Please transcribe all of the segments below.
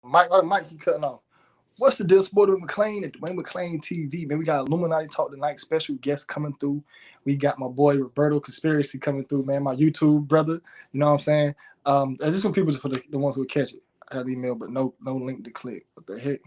Mike keep cutting off. What's the deal, sport with McClain at Dwayne McClain TV? Man, we got Illuminati Talk tonight, special guests coming through. We got my boy Roberto Conspiracy coming through, man, my YouTube brother. You know what I'm saying? Just for people, just for the ones who would catch it. I have the email, but no link to click. What the heck?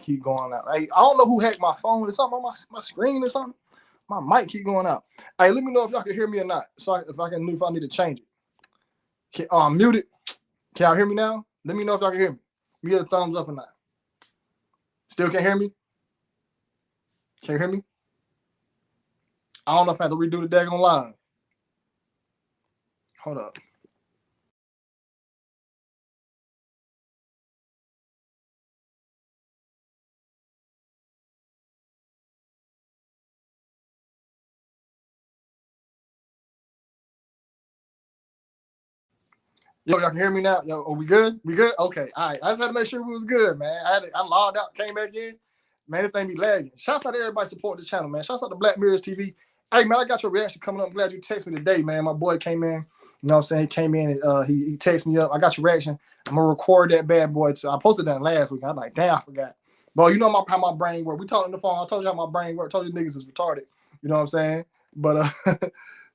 Keep going out. Hey, I don't know who hacked my phone. Is something on my screen or something? My mic keep going out. Hey, let me know if y'all can hear me or not. So if I need to change it. I'm muted. Can y'all hear me now? Let me know if y'all can hear me. Give me a thumbs up or not. Still can't hear me? Can you hear me? I don't know if I have to redo the daggone live. Hold up. Yo, y'all can hear me now? Yo, are we good? We good? Okay. All right. I just had to make sure we was good, man. I logged out, came back in. Man, this thing be lagging. Shouts out to everybody supporting the channel, man. Shouts out to Black Mirrors TV. Hey, man, I got your reaction coming up. I'm glad you texted me today, man. My boy came in. You know what I'm saying? He came in and he texted me up. I got your reaction. I'm going to record that bad boy. So I posted that last week. I was like, damn, I forgot. But you know how my brain works. We talked on the phone. I told you how my brain works. I told you niggas is retarded. You know what I'm saying? But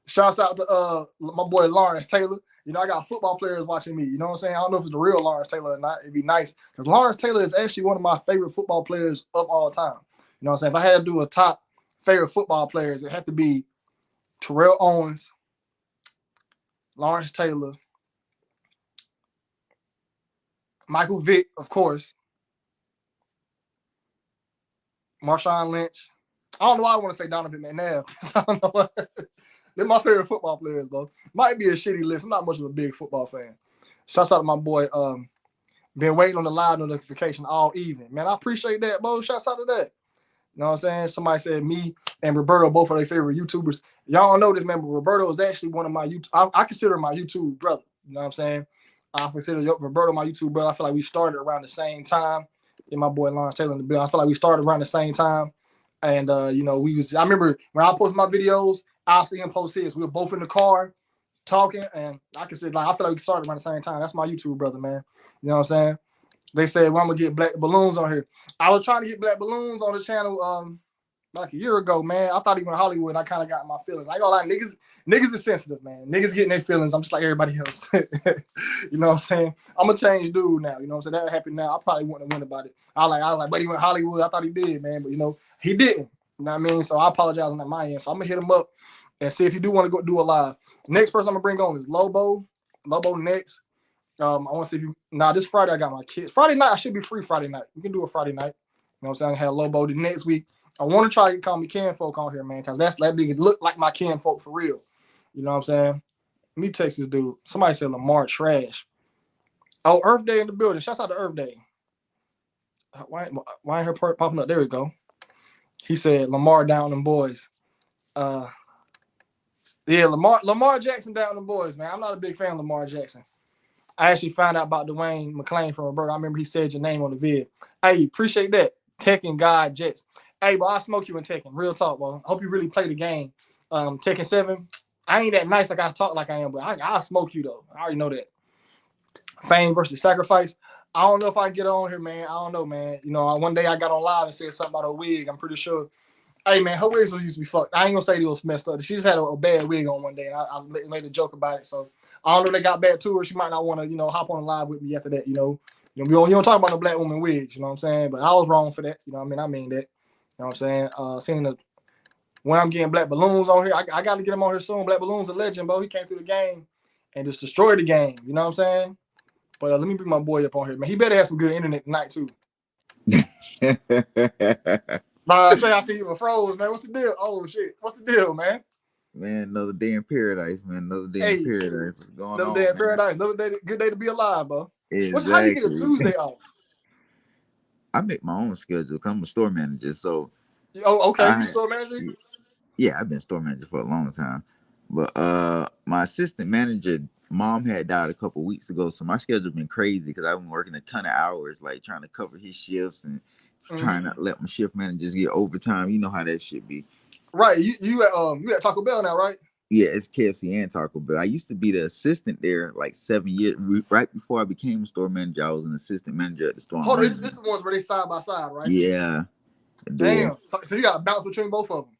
shouts out to my boy Lawrence Taylor. You know, I got football players watching me. You know what I'm saying? I don't know if it's the real Lawrence Taylor or not. It'd be nice. Because Lawrence Taylor is actually one of my favorite football players of all time. You know what I'm saying? If I had to do a top favorite football players, it had to be Terrell Owens, Lawrence Taylor, Michael Vick, of course, Marshawn Lynch. I don't know why I want to say Donovan McNabb. I don't know why. They're my favorite football players, bro. Might be a shitty list. I'm not much of a big football fan. Shouts out to my boy. Been waiting on the live notification all evening. Man, I appreciate that, bro. Shouts out to that. You know what I'm saying? Somebody said me and Roberto both are their favorite YouTubers. Y'all don't know this, man, but Roberto is actually one of my YouTube. I consider my YouTube brother. You know what I'm saying? I consider Roberto my YouTube brother. I feel like we started around the same time. And my boy Lawrence Taylor in the bill. I feel like we started around the same time. And you know, I remember when I post my videos, I'll see him post his. We were both in the car talking, and I feel like we started around the same time. That's my YouTube brother, man. You know what I'm saying? They said, well, I'm gonna get black balloons on here. I was trying to get black balloons on the channel like a year ago, man. I thought he went Hollywood. I kind of got my feelings. I ain't gonna lie, niggas is sensitive, man. Niggas getting their feelings. I'm just like everybody else. You know what I'm saying? I'm a changed dude now. You know what I'm saying? That happened now. I probably wouldn't have went about it. I was like, but he went Hollywood. I thought he did, man. But you know, he didn't. You know what I mean? So I apologize on my end. So I'm gonna hit him up and see if you do want to go do a live. Next person I'm gonna bring on is Lobo. Lobo next. I want to see if you. This Friday I got my kids. Friday night I should be free. Friday night we can do a Friday night. You know what I'm saying? I have Lobo the next week. I want to try to call me kinfolk on here, man, because that nigga look like my kinfolk for real. You know what I'm saying? Let me text this dude. Somebody said Lamar trash. Oh, Earth Day in the building. Shouts out to Earth Day. Why ain't her popping up? There we go. He said Lamar down them boys. Yeah, Lamar Jackson down them boys, man. I'm not a big fan of Lamar Jackson. I actually found out about Dwayne McClain from Roberto. I remember he said your name on the vid. Hey, appreciate that. Tekken God Jets. Hey, bro, I smoke you in Tekken. Real talk, bro. I hope you really play the game. Tekken 7. I ain't that nice like I talk like I am, but I'll smoke you, though. I already know that. Fame versus sacrifice. I don't know if I can get on here, man. I don't know, man. You know, one day I got on live and said something about a wig. I'm pretty sure Hey man, her wigs used to be fucked. I ain't gonna say they was messed up. She just had a bad wig on one day, and I made a joke about it. So I don't know if they got back to her. She might not want to, hop on live with me after that. You don't talk about no black woman wigs. You know what I'm saying? But I was wrong for that. I mean that. You know what I'm saying? Seeing when I'm getting Black Balloons on here, I got to get him on here soon. Black Balloons a legend, bro. He came through the game and just destroyed the game. You know what I'm saying? But let me bring my boy up on here, man. He better have some good internet tonight too. I see you were froze, man. What's the deal? Oh shit, what's the deal, man? Man, another day in paradise, man. Another day in paradise. What's going on? Another day in paradise. Another day, good day to be alive, bro. Exactly. How you get a Tuesday off? I make my own schedule. I'm a store manager, so. Oh, okay. You store manager? Yeah, I've been store manager for a long time. But my assistant manager mom had died a couple weeks ago, so my schedule been crazy because I've been working a ton of hours, like trying to cover his shifts and trying not to let my shift managers get overtime. You know how that should be. Right. You at Taco Bell now, right? Yeah, it's KFC and Taco Bell. I used to be the assistant there like 7 years. Right before I became a store manager, I was an assistant manager at the store. Hold on, this the ones where they side by side, right? Yeah. Damn. So you got to bounce between both of them.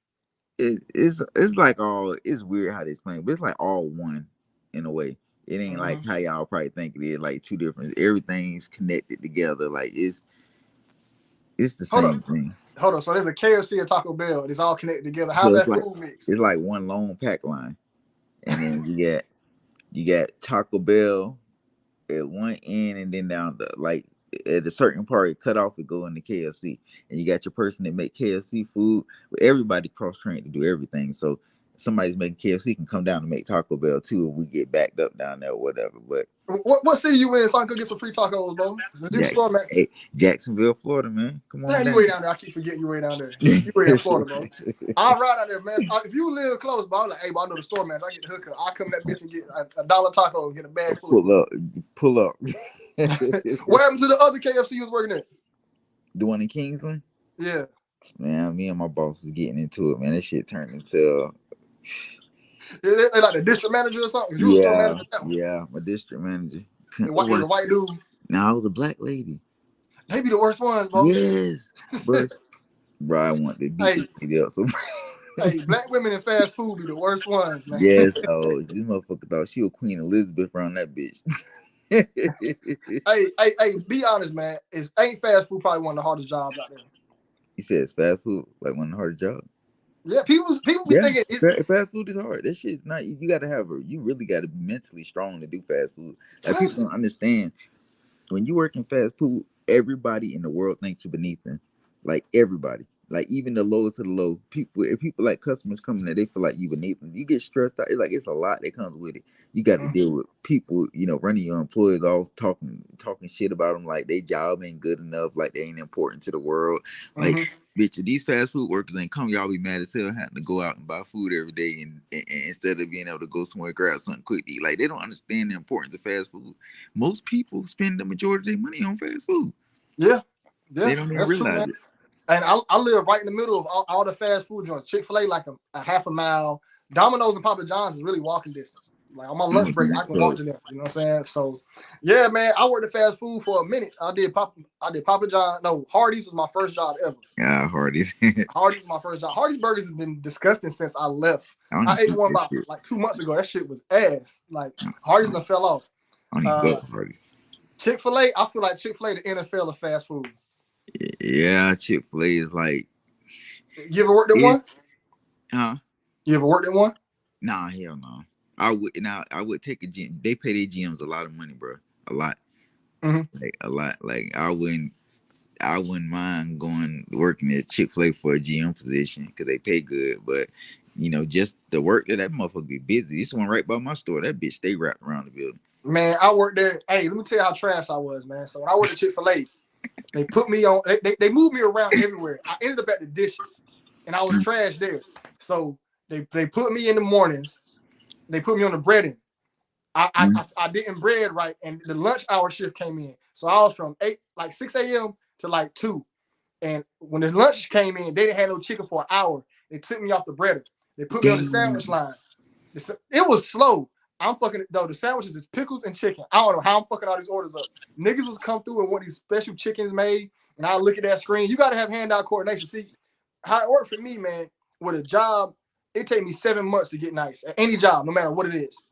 It's like it's weird how they explain it, but it's like all one in a way. It ain't like how y'all probably think it is, like two different. Everything's connected together. Like it's the same thing. Hold on. So there's a KFC and Taco Bell. It's all connected together. How's that food mix? It's like one long pack line, and then you got Taco Bell at one end, and then down the like at a certain part it cut off, it go into KFC, and you got your person that make KFC food. But everybody cross trained to do everything, so somebody's making KFC can come down and make Taco Bell too if we get backed up down there or whatever. But what city you in so I can get some free tacos, bro? Hey, Jacksonville, Florida, man. Come on. Man, you way down there. I keep forgetting you way down there. You way in Florida, bro. I'll ride out there, man. If you live close, bro, I'm like, hey, bro, I know the store, man. If I get the hookup, I come to that bitch and get a $1 taco and get a bag full. Pull up. What happened to the other KFC you was working at? The one in Kingsland? Yeah. Man, me and my boss was getting into it, man. That shit turned into they like the district manager or something? You was store manager? Yeah, my district manager. It was a white dude. No, it was a black lady. They be the worst ones, bro. Yes. Bro, I want to beat the up. So hey, black women in fast food be the worst ones, man. Yes, this motherfucker thought she was Queen Elizabeth around that bitch. hey, be honest, man. Ain't fast food probably one of the hardest jobs out there? You said it's fast food, like one of the hardest jobs. Yeah, people be thinking fast food is hard. That shit's not. You gotta you really gotta be mentally strong to do fast food. Like people don't understand. When you work in fast food, everybody in the world thinks you're beneath them. Like everybody. Like even the lowest of the low. If people like customers coming there, they feel like you beneath them. You get stressed out. It's a lot that comes with it. You got to deal with people, running your employees off, talking shit about them like their job ain't good enough, like they ain't important to the world. Like, bitch, if these fast food workers ain't come, y'all be mad as hell having to go out and buy food every day and instead of being able to go somewhere and grab something quick to eat. Like they don't understand the importance of fast food. Most people spend the majority of their money on fast food. Yeah. They don't even realize it. And I live right in the middle of all the fast food joints. Chick-fil-A, like a half a mile. Domino's and Papa John's is really walking distance. Like on my lunch break, I can walk to them. You know what I'm saying? So, yeah, man, I worked at fast food for a minute. I did Papa John. No, Hardee's was my first job ever. Yeah, Hardee's. Hardee's is my first job. Hardee's burgers have been disgusting since I left. I ate one about like 2 months ago. That shit was ass. Like Hardee's done fell off. Hardee's. Chick-fil-A, I feel like Chick-fil-A the NFL of fast food. Yeah, Chick-fil-A is like. You ever worked at one? Huh? You ever worked at one? Nah, hell no. I would take a gym. They pay their gyms a lot of money, bro. A lot. Like a lot. Like I wouldn't mind working at Chick-fil-A for a GM position because they pay good. But just the work that motherfucker be busy. This one right by my store, that bitch stay wrapped around the building. Man, I worked there. Hey, let me tell you how trash I was, man. So when I worked at Chick-fil-A, they put me on. They moved me around everywhere. I ended up at the dishes, and I was trash there. So they put me in the mornings. They put me on the breading. I didn't bread right, and the lunch hour shift came in. So I was from 6 a.m. to like 2. And when the lunch came in, they didn't have no chicken for an hour. They took me off the breader. They put me on the sandwich line. It was slow. I'm fucking though. The sandwiches is pickles and chicken. I don't know how I'm fucking all these orders up. Niggas was come through and want these special chickens made, and I look at that screen. You got to have hand-eye coordination. See, how it worked for me, man, with a job, it take me 7 months to get nice. At any job, no matter what it is.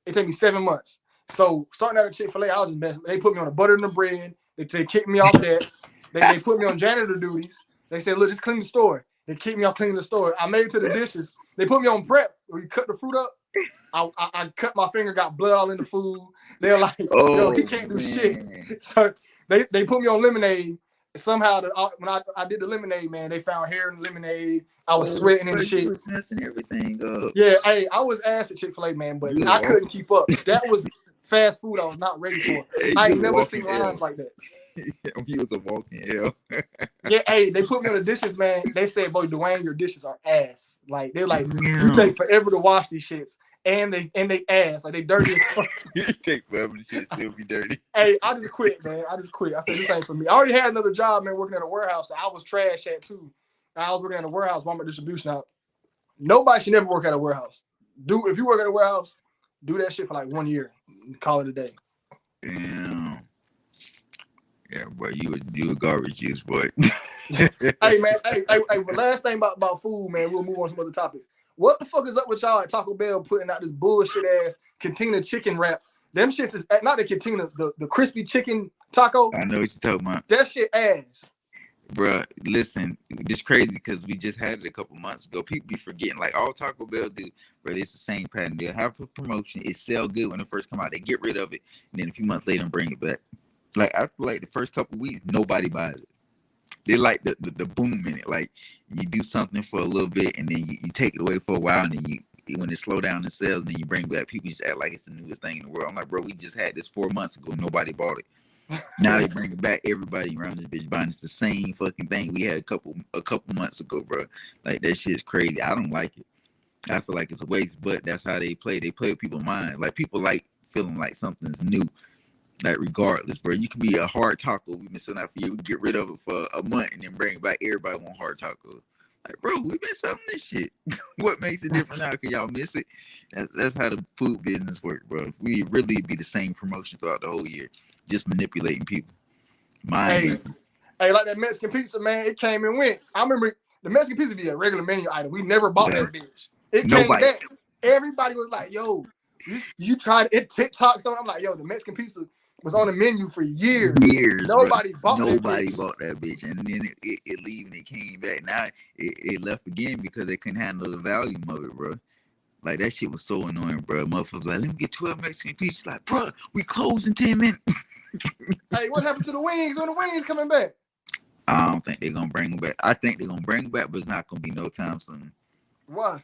It take me 7 months. So starting out at Chick-fil-A, I was just best. They put me on the butter and the bread. They kicked me off that. They put me on janitor duties. They said, look, just clean the store. They kicked me off cleaning the store. I made it to the dishes. They put me on prep where you cut the fruit up. I cut my finger, got blood all in the food. They're like, yo, he can't do shit. So they put me on lemonade. Somehow, when I did the lemonade, man, they found hair in the lemonade. I was sweating and shit. Messing everything up. Yeah, hey, I was ass at Chick-fil-A, man, but I couldn't keep up. That was fast food I was not ready for. Hey, I ain't never seen lines like that. You was a walking hell. Yeah, hey, they put me on the dishes, man. They said, boy, Dwayne, your dishes are ass. Like, they're like, you take forever to wash these shits. And they ass. Like, they dirty as fuck. You take forever, the shit still be dirty. Hey, I just quit, man. I said, this ain't for me. I already had another job, man, working at a warehouse. I was trash at, too. I was working at a warehouse, Walmart distribution out. Nobody should never work at a warehouse. If you work at a warehouse, do that shit for like 1 year. Call it a day. Damn. Yeah, boy, you a garbage juice, boy. Hey, man. Hey, the last thing about food, man, we'll move on to some other topics. What the fuck is up with y'all at Taco Bell putting out this bullshit ass Cantina chicken wrap? Them shits is not the Cantina, the crispy chicken taco. I know what you're talking about. That shit ass. Bruh, listen, it's crazy because we just had it a couple months ago. People be forgetting, like all Taco Bell do, but it's the same pattern. They'll have a promotion, it sell good when it first come out, they get rid of it, and then a few months later bring it back. Like after like the first couple weeks, nobody buys it. They like the boom in it. Like you do something for a little bit and then you take it away for a while, and then when it slow down in sales, and then you bring it back, people just act like it's the newest thing in the world. I'm like, bro, we just had this 4 months ago, nobody bought it. Now they bring it back. Everybody around this bitch buying it's the same fucking thing we had a couple months ago, bro. Like that shit's crazy. I don't like it. I feel like it's a waste, but that's how they play. They play with people's mind. Like people like feeling like something's new. Like regardless, bro. You can be a hard taco. We've been selling out for you. We get rid of it for a month and then bring it back. Everybody want hard tacos. Like, bro, we've been selling this shit. What makes it different now? Can y'all miss it? That's how the food business works, bro. We really be the same promotion throughout the whole year, just manipulating people. Hey, like that Mexican pizza, man. It came and went. I remember the Mexican pizza be a regular menu item. We never bought that bitch. It came back. Everybody was like, "Yo, you tried it?" TikTok something. I'm like, "Yo, the Mexican pizza was on the menu for years. Nobody bought that bitch, and then it leave and it came back. Now it left again because they couldn't handle the volume of it, bro. Like that shit was so annoying, bro. Motherfuckers like, let me get 12 Mexican pizzas. Like, bro, we close in 10 minutes. Hey, what happened to the wings? When the wings coming back? I don't think they're gonna bring them back. I think they're gonna bring them back, but it's not gonna be no time soon. Why?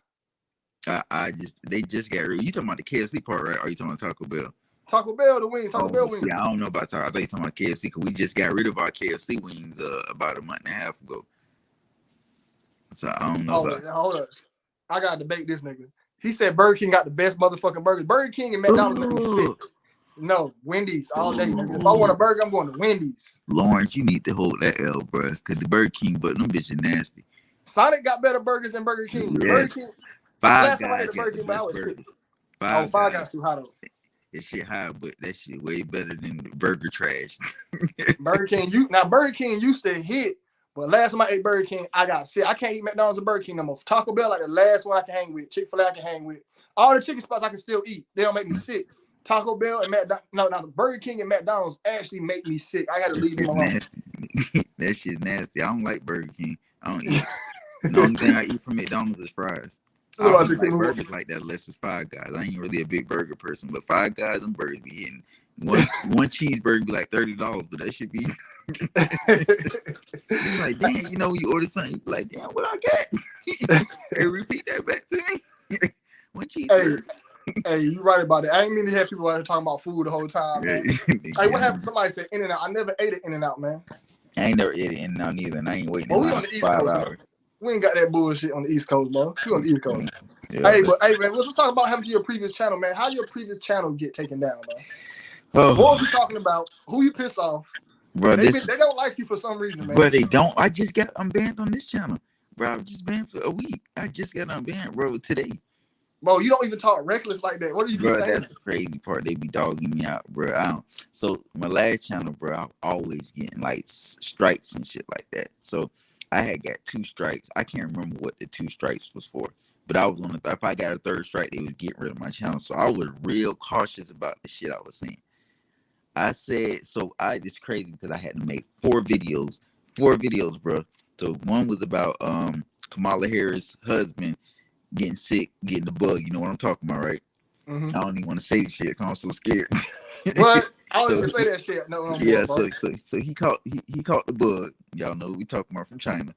They just got rid. You talking about the KFC part, right? Or you talking about Taco Bell? Taco Bell, the wings. Taco Bell wings. Yeah, I don't know about Taco. I think you're talking about KFC because we just got rid of our KFC wings about a month and a half ago. So I don't know. Hold up. I gotta debate this nigga. He said Burger King got the best motherfucking burgers. Burger King and McDonald's make me sick. No, Wendy's all day. Nigga. If I want a burger, I'm going to Wendy's. Lawrence, you need to hold that L, bro. Because the Burger King, but them bitches nasty. Sonic got better burgers than Burger King. Yes. Burger King. Five Guys got the best burger. Five Guys too hot though. That shit high, but that shit way better than the burger trash. Burger King used to hit, but last time I ate Burger King, I got sick. I can't eat McDonald's or Burger King no more. Taco Bell, like the last one I can hang with. Chick-fil-A I can hang with. All the chicken spots I can still eat. They don't make me sick. Taco Bell and McDonald's, Burger King and McDonald's actually make me sick. I had to leave them alone. That shit nasty. I don't like Burger King. I don't eat. The only thing I eat from McDonald's is fries. I don't like burgers like that unless it's Five Guys. I ain't really a big burger person, but Five Guys and burgers be hitting. One cheeseburger be like $30, but that should be like, damn, you know, when you order something, you be like, damn, what I got? Hey, repeat that back to me. One cheeseburger. Hey, you right about it. I ain't mean to have people out here talking about food the whole time, man. Hey, what happened? Somebody said In-N-Out. I never ate it In-N-Out, man. I ain't never ate it In-N-Out neither, and I ain't waiting we on the East 5 Coast, hours. Man. We ain't got that bullshit on the East Coast, bro. We on the East Coast. Yeah, hey, man, let's just talk about what happened to your previous channel, man. How did your previous channel get taken down, man? Oh. What was you talking about? Who you pissed off? Bro, they don't like you for some reason, man. Bro, they don't. I just got unbanned on this channel. Bro, I was just banned for a week. I just got unbanned, bro, today. Bro, you don't even talk reckless like that. What are you saying? That's the crazy part. They be dogging me out, bro. So my last channel, bro, I'm always getting like strikes and shit like that. So I had got 2 strikes. I can't remember what the 2 strikes was for, but I was on the if I got a 3rd strike, they was getting rid of my channel. So I was real cautious about the shit I was saying. I said, so it's crazy because I had to make 4 videos, bro. So one was about Kamala Harris' husband getting sick, getting the bug. You know what I'm talking about, right? Mm-hmm. I don't even want to say this shit because I'm so scared. But I don't So even say that shit no more, yeah, bro. so he caught the bug. Y'all know we talking about from China,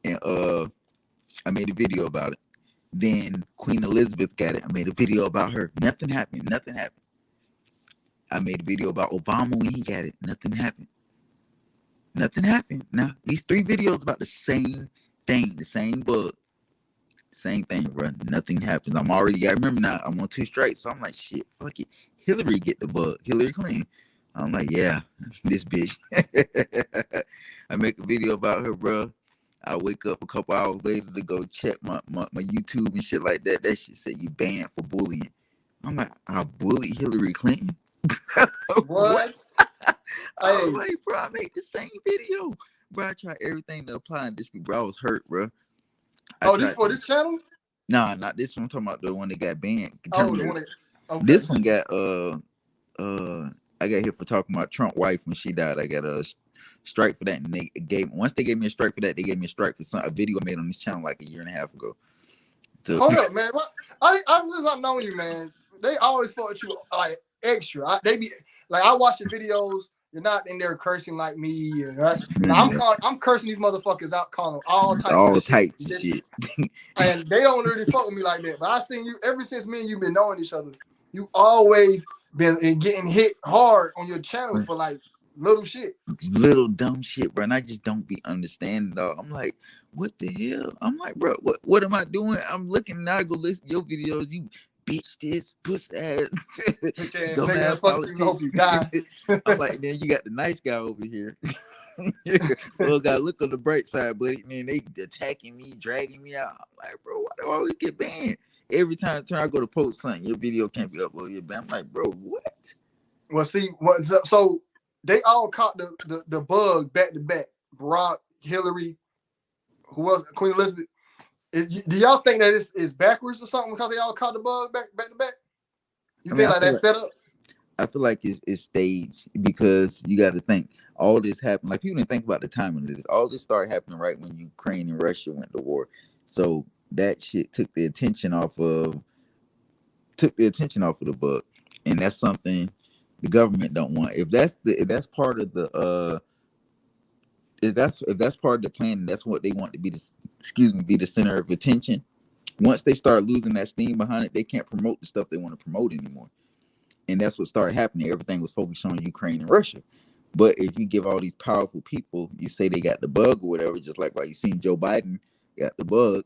and I made a video about it. Then Queen Elizabeth got it. I made a video about her. Nothing happened. Nothing happened. I made a video about Obama when he got it. Nothing happened. Nothing happened. Now these 3 videos about the same thing, the same bug, same thing, bro. Nothing happens. I remember now. I'm on 2 strikes, so I'm like, shit, fuck it. Hillary get the bug. Hillary Clinton. I'm like, yeah, this bitch. I make a video about her, bro. I wake up a couple hours later to go check my YouTube and shit like that. That shit said you banned for bullying. I'm like, I bullied Hillary Clinton? What? I was like, bro, I made the same video. Bro, I tried everything to apply in this, bro. I was hurt, bro. This for this channel? Nah, not this one. I'm talking about the one that got banned. Oh, the one that, okay. This one got I got hit for talking about Trump's wife when she died. I got a strike for that, and once they gave me a strike for that, they gave me a strike for a video I made on this channel like a year and a half ago. So, hold up, man. Since I've known you, man, they always fuck with you like extra. They be like, I watch the videos. You're not in there cursing like me. I'm cursing these motherfuckers out, calling them all types of shit. And they don't really fuck with me like that. But I seen you ever since me and you been knowing each other. You always been getting hit hard on your channel for like little shit. Little dumb shit, bro. And I just don't be understanding, dog. I'm like, what the hell? I'm like, bro, what am I doing? I'm looking now, I go listen to your videos. You bitch this, pussy ass, dumbass politician. I'm like, then you got the nice guy over here. Well, gotta look on the bright side, buddy. Man, they attacking me, dragging me out. I'm like, bro, why do I always get banned? Every time I go to post something, your video can't be uploaded. You're banned. I'm like, bro, what? Well, see, what's up? So they all caught the bug back to back. Barack, Hillary, who was Queen Elizabeth. Do y'all think that it's backwards or something because they all caught the bug back to back? You think like that setup? I feel like it's staged because you got to think all this happened. Like people didn't think about the timing of this. All this started happening right when Ukraine and Russia went to war. So that shit took the attention off of the bug, and that's something the government don't want. If that's part of the if that's part of the plan, and that's what they want to be the center of attention. Once they start losing that steam behind it, they can't promote the stuff they want to promote anymore. And that's what started happening. Everything was focused on Ukraine and Russia. But if you give all these powerful people, you say they got the bug or whatever, just like you seen Joe Biden got the bug,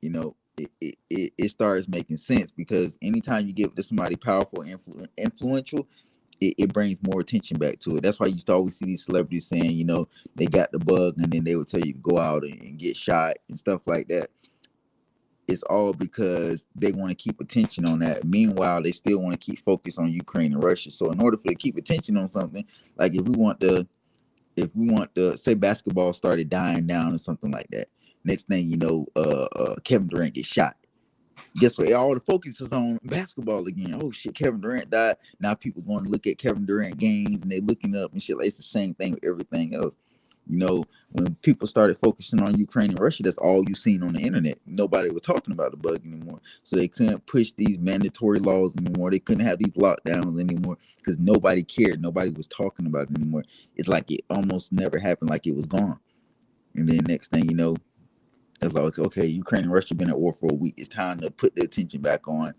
you know, it starts making sense because anytime you give it to somebody powerful, influential, it brings more attention back to it. That's why you used to always see these celebrities saying, you know, they got the bug, and then they would tell you to go out and get shot and stuff like that. It's all because they want to keep attention on that. Meanwhile, they still want to keep focused on Ukraine and Russia. So in order for to keep attention on something, like if we want to say basketball started dying down or something like that, next thing you know, Kevin Durant gets shot. Guess what? All the focus is on basketball again. Oh shit, Kevin Durant died. Now people going to look at Kevin Durant games and they looking it up and shit. Like it's the same thing with everything else. You know, when people started focusing on Ukraine and Russia, that's all you seen on the internet. Nobody was talking about the bug anymore. So they couldn't push these mandatory laws anymore. They couldn't have these lockdowns anymore because nobody cared. Nobody was talking about it anymore. It's like it almost never happened, like it was gone. And then next thing you know, it's like, okay, Ukraine and Russia been at war for a week. It's time to put the attention back on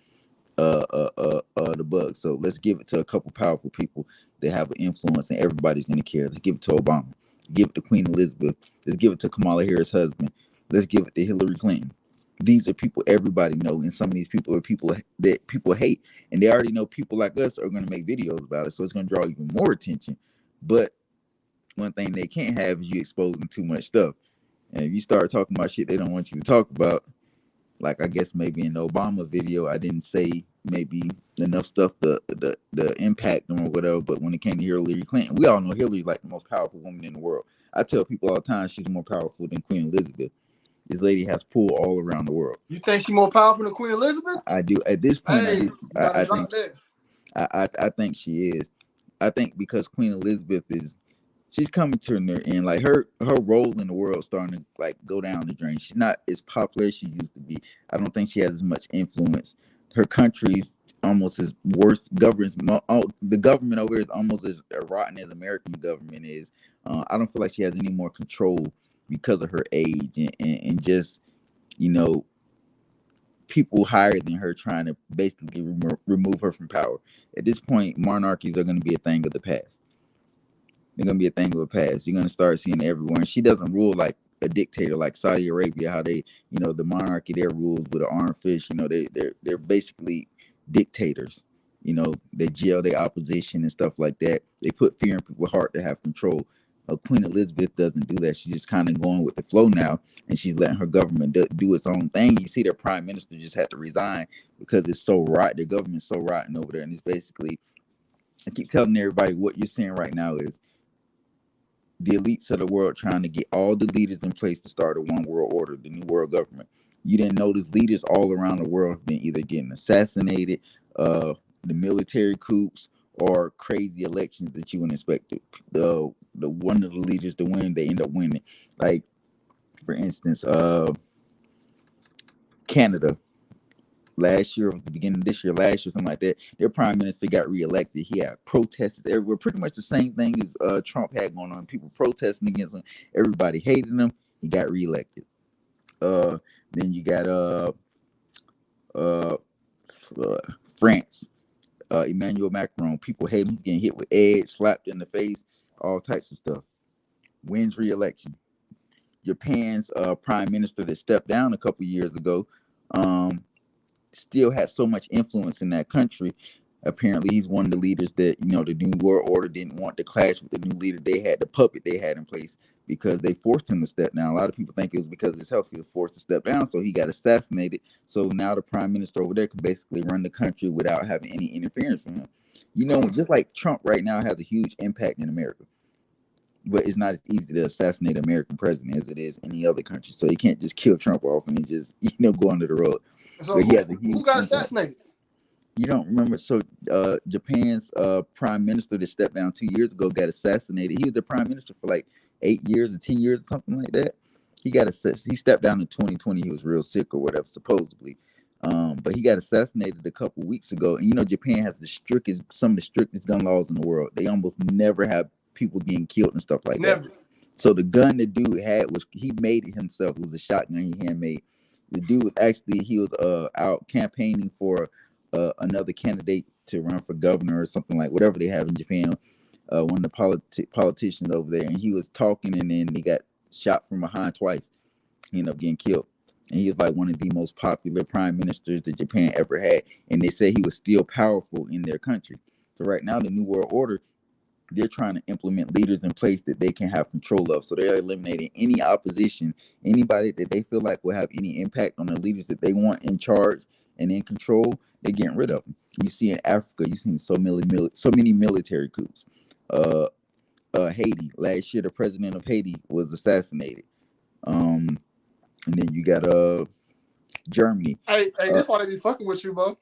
the bug. So let's give it to a couple powerful people that have an influence and everybody's gonna care. Let's give it to Obama. Give it to Queen Elizabeth. Let's give it to Kamala Harris' husband. Let's give it to Hillary Clinton. These are people everybody know, and some of these people are people that people hate, and they already know people like us are gonna make videos about it, so it's gonna draw even more attention. But one thing they can't have is you exposing too much stuff. And if you start talking about shit they don't want you to talk about, like I guess maybe in the Obama video, I didn't say maybe enough stuff the impact on or whatever. But when it came to Hillary Clinton, we all know Hillary's like the most powerful woman in the world. I tell people all the time she's more powerful than Queen Elizabeth. This lady has pull all around the world. You think she's more powerful than Queen Elizabeth? I do. At this point, Hey, you gotta drop that. I think she is. I think because Queen Elizabeth she's coming to her end. Like her role in the world starting to like go down the drain. She's not as popular as she used to be. I don't think she has as much influence. Her country's almost as worse governance. The government over there is almost as rotten as American government is. I don't feel like she has any more control because of her age and just, you know, people higher than her trying to basically remove her from power. At this point, monarchies are going to be a thing of the past. They're going to be a thing of the past. You're going to start seeing it everywhere. And she doesn't rule like a dictator like Saudi Arabia, how they, you know, the monarchy there rules with an armed fist. You know, they're basically dictators. You know, they jail their opposition and stuff like that. They put fear in people's heart to have control. Queen Elizabeth doesn't do that. She's just kind of going with the flow now, and she's letting her government do its own thing. You see, their prime minister just had to resign because it's so rotten. The government's so rotten over there, and it's basically, I keep telling everybody what you're seeing right now is the elites of the world trying to get all the leaders in place to start a one world order, the new world government. You didn't notice leaders all around the world have been either getting assassinated, the military coups, or crazy elections that you wouldn't expect. The one of the leaders to win, they end up winning. Like, for instance, Canada. Last year, or the beginning of this year, last year, something like that, their prime minister got reelected. He had protests everywhere, pretty much the same thing as Trump had going on. People protesting against him. Everybody hated him. He got reelected. Then you got France. Emmanuel Macron. People hate him. He's getting hit with eggs, slapped in the face, all types of stuff. Wins re-election. Japan's prime minister that stepped down a couple years ago still had so much influence in that country. Apparently, he's one of the leaders that, you know, the New World Order didn't want to clash with the new leader they had, the puppet they had in place, because they forced him to step down. A lot of people think it was because of his health. He was forced to step down, so he got assassinated. So now the prime minister over there can basically run the country without having any interference from him. You know, just like Trump right now has a huge impact in America, but it's not as easy to assassinate an American president as it is any other country. So you can't just kill Trump off and he just, you know, go under the rug. So who got assassinated? You don't remember? So Japan's prime minister that stepped down 2 years ago got assassinated. He was the prime minister for like 8 years or 10 years or something like that. He stepped down in 2020. He was real sick or whatever, supposedly. But he got assassinated a couple weeks ago. And you know, Japan has some of the strictest gun laws in the world. They almost never have people getting killed and stuff like that. So the gun the dude had he made it himself. It was a shotgun he handmade. The dude was he was out campaigning for another candidate to run for governor or something, like whatever they have in Japan. One of the politicians over there, and he was talking, and then he got shot from behind twice. He ended up getting killed. And he was like one of the most popular prime ministers that Japan ever had. And they say he was still powerful in their country. So right now, the New World Order, they're trying to implement leaders in place that they can have control of. So they're eliminating any opposition, anybody that they feel like will have any impact on the leaders that they want in charge and in control. They're getting rid of them. You see in Africa, you've seen so many military coups. Haiti, last year the president of Haiti was assassinated. And then you got Germany. Hey, that's why they be fucking with you, bro.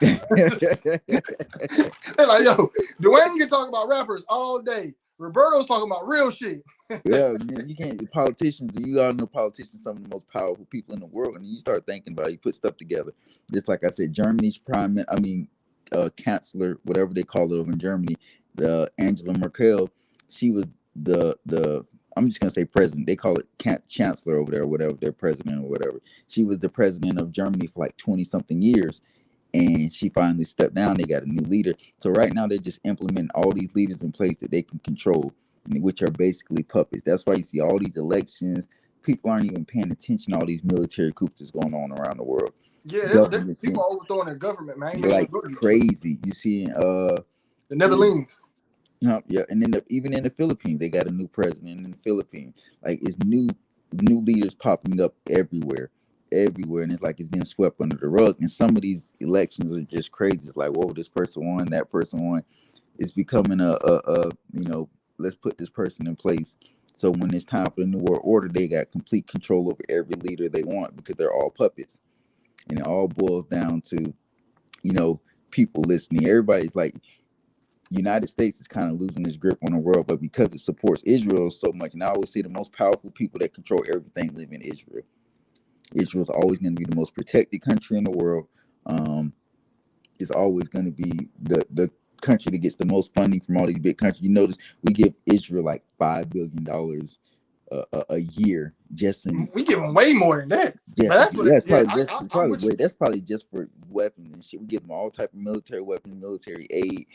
They're like, yo, Dwayne can talk about rappers all day. Roberto's talking about real shit. Yeah, man, you can't. Politicians, you all know politicians, some of the most powerful people in the world, and you start thinking about it, you put stuff together. Just like I said, Germany's chancellor, whatever they call it over in Germany, Angela Merkel. She was the I'm just gonna say president. They call it chancellor over there, or whatever, their president or whatever. She was the president of Germany for like 20 something years. And she finally stepped down. They got a new leader. So right now they're just implementing all these leaders in place that they can control, which are basically puppets. That's why you see all these elections. People aren't even paying attention to all these military coups that's going on around the world. Yeah, people are overthrowing their government, man. They're like crazy. You see the Netherlands. Yeah, and then even in the Philippines, they got a new president in the Philippines. Like, it's new leaders popping up everywhere, and it's like it's being swept under the rug. And some of these elections are just crazy. It's like, whoa, this person won, that person won. It's becoming a let's put this person in place So when it's time for the New World Order, they got complete control over every leader they want because they're all puppets. And it all boils down to, you know, people listening. Everybody's like, United States is kind of losing its grip on the world, but because it supports Israel so much, and I always say the most powerful people that control everything live in Israel. Israel's always going to be the most protected country in the world. It's always going to be the country that gets the most funding from all these big countries. You notice we give Israel like $5 billion a year just in. We give them way more than that. Yeah, That's what. That's probably just for weapons and shit. We give them all type of military weapons, military aid.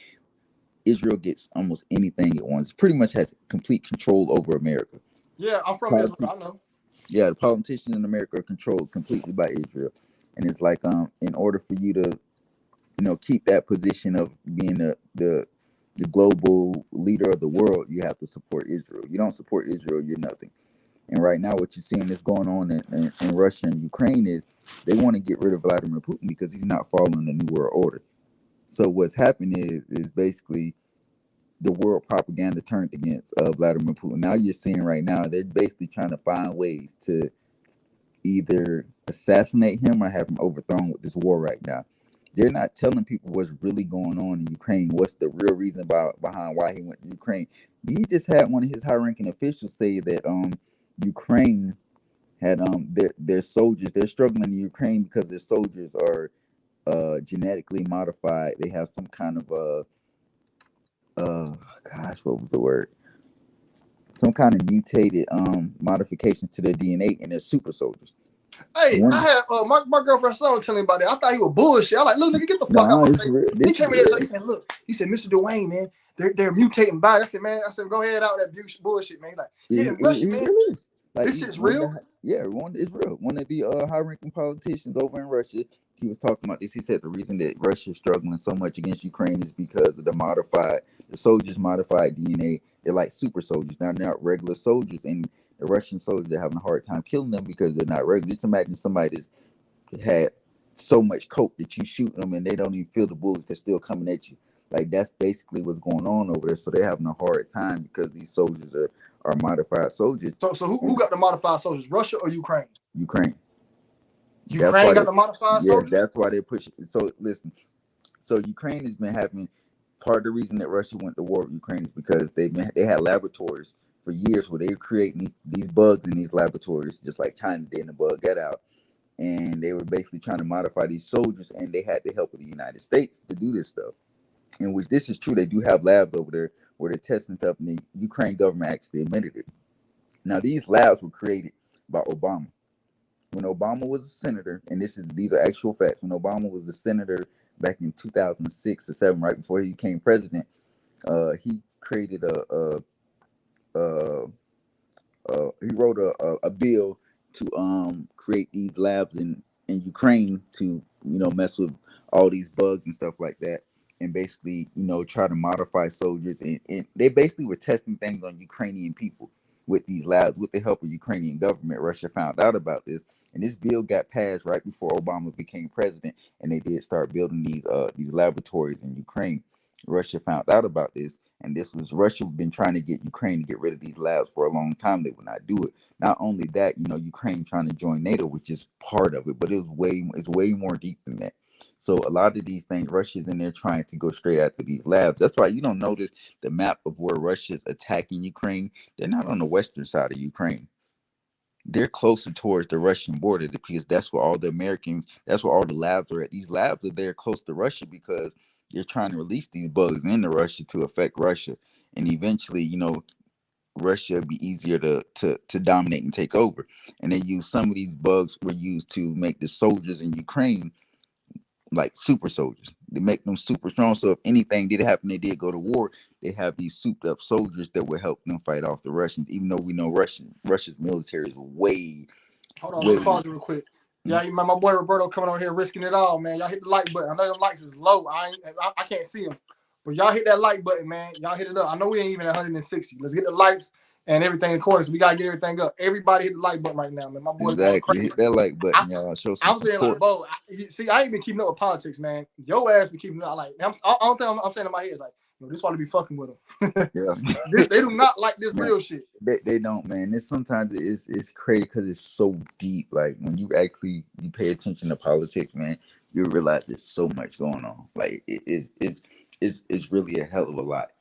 Israel gets almost anything it wants. Pretty much has complete control over America. Yeah, I'm from Israel. I know. Yeah, the politicians in America are controlled completely by Israel, and it's like in order for you to, keep that position of being the global leader of the world, you have to support Israel. You don't support Israel, you're nothing. And right now, what you're seeing is going on in Russia and Ukraine is they want to get rid of Vladimir Putin because he's not following the New World Order. So what's happening is basically the world propaganda turned against Vladimir Putin. Now you're seeing right now they're basically trying to find ways to either assassinate him or have him overthrown with this war right now. They're not telling people what's really going on in Ukraine. What's the real reason behind why he went to Ukraine? He just had one of his high-ranking officials say that Ukraine had their soldiers. They're struggling in Ukraine because their soldiers are genetically modified. They have some kind of what was the word? Some kind of mutated modification to their DNA, and they're super soldiers. Hey, I had my girlfriend's son telling me about that. I thought he was bullshit. I'm like, look, nigga, get the fuck out of my face. He came in there, he said, look, Mr. Dwayne, man, they're mutating body. I said, go ahead out that bullshit, man. He's like, Russia, man. Really is. Like, this shit's real? It's real. One of the high-ranking politicians over in Russia, he was talking about this. He said the reason that Russia is struggling so much against Ukraine is because of the soldiers' modified DNA. They're like super soldiers. Now they're not regular soldiers, and the Russian soldiers are having a hard time killing them because they're not regular. Just imagine somebody that's had so much coke that you shoot them and they don't even feel the bullets. They're still coming at you. Like, that's basically what's going on over there. So they're having a hard time because these soldiers are modified soldiers. So who got the modified soldiers? Russia or Ukraine? Ukraine. Ukraine got the modified soldiers? Yeah, that's why they're pushing. So listen. So Ukraine has been having, part of the reason that Russia went to war with Ukraine is because they had laboratories for years where they were creating these bugs in these laboratories, just like China did, and the bug got out. And they were basically trying to modify these soldiers, and they had the help of the United States to do this stuff. In which this is true, they do have labs over there where they're testing stuff, and the Ukraine government actually admitted it. Now, these labs were created by Obama. When Obama was a senator, and these are actual facts, when Obama was a senator back in 2006 or 7, right before he became president, he created he wrote a bill to create these labs in Ukraine to mess with all these bugs and stuff like that, and basically try to modify soldiers, and they basically were testing things on Ukrainian people with these labs with the help of Ukrainian government. Russia found out about this, and this bill got passed right before Obama became president, and they did start building these laboratories in Ukraine. Russia found out about this, and Russia been trying to get Ukraine to get rid of these labs for a long time. They would not do it. Not only that, Ukraine trying to join NATO, which is part of it, but it's way more deep than that. So a lot of these things, Russia's in there trying to go straight after these labs. That's why you don't notice the map of where Russia's attacking Ukraine. They're not on the western side of Ukraine. They're closer towards the Russian border because that's where all the labs are at. These labs are there close to Russia because they're trying to release these bugs into Russia to affect Russia. And eventually, Russia would be easier to dominate and take over. And they use some of these bugs were used to make the soldiers in Ukraine like super soldiers. They make them super strong. So if anything did happen, they did go to war, they have these souped up soldiers that would help them fight off the Russians, even though we know Russia's military is way. Hold on, let me pause you real quick. Yeah, my boy Roberto coming on here risking it all, man. Y'all hit the like button. I know them likes is low. I can't see them. But y'all hit that like button, man. Y'all hit it up. I know we ain't even at 160. Let's get the likes and everything in accordance. We gotta get everything up. Everybody hit the like button right now, man. My boy exactly hit that like button, y'all. Show some I'm saying support. like, bro. See, I ain't been keeping up with politics, man. Your ass be keeping up. Like, I don't think I'm saying in my head. It's like, This why they be fucking with them. Yeah. They do not like this real shit. They don't, man. This sometimes it's crazy because it's so deep. Like when you pay attention to politics, man, you realize there's so much going on. Like it's really a hell of a lot.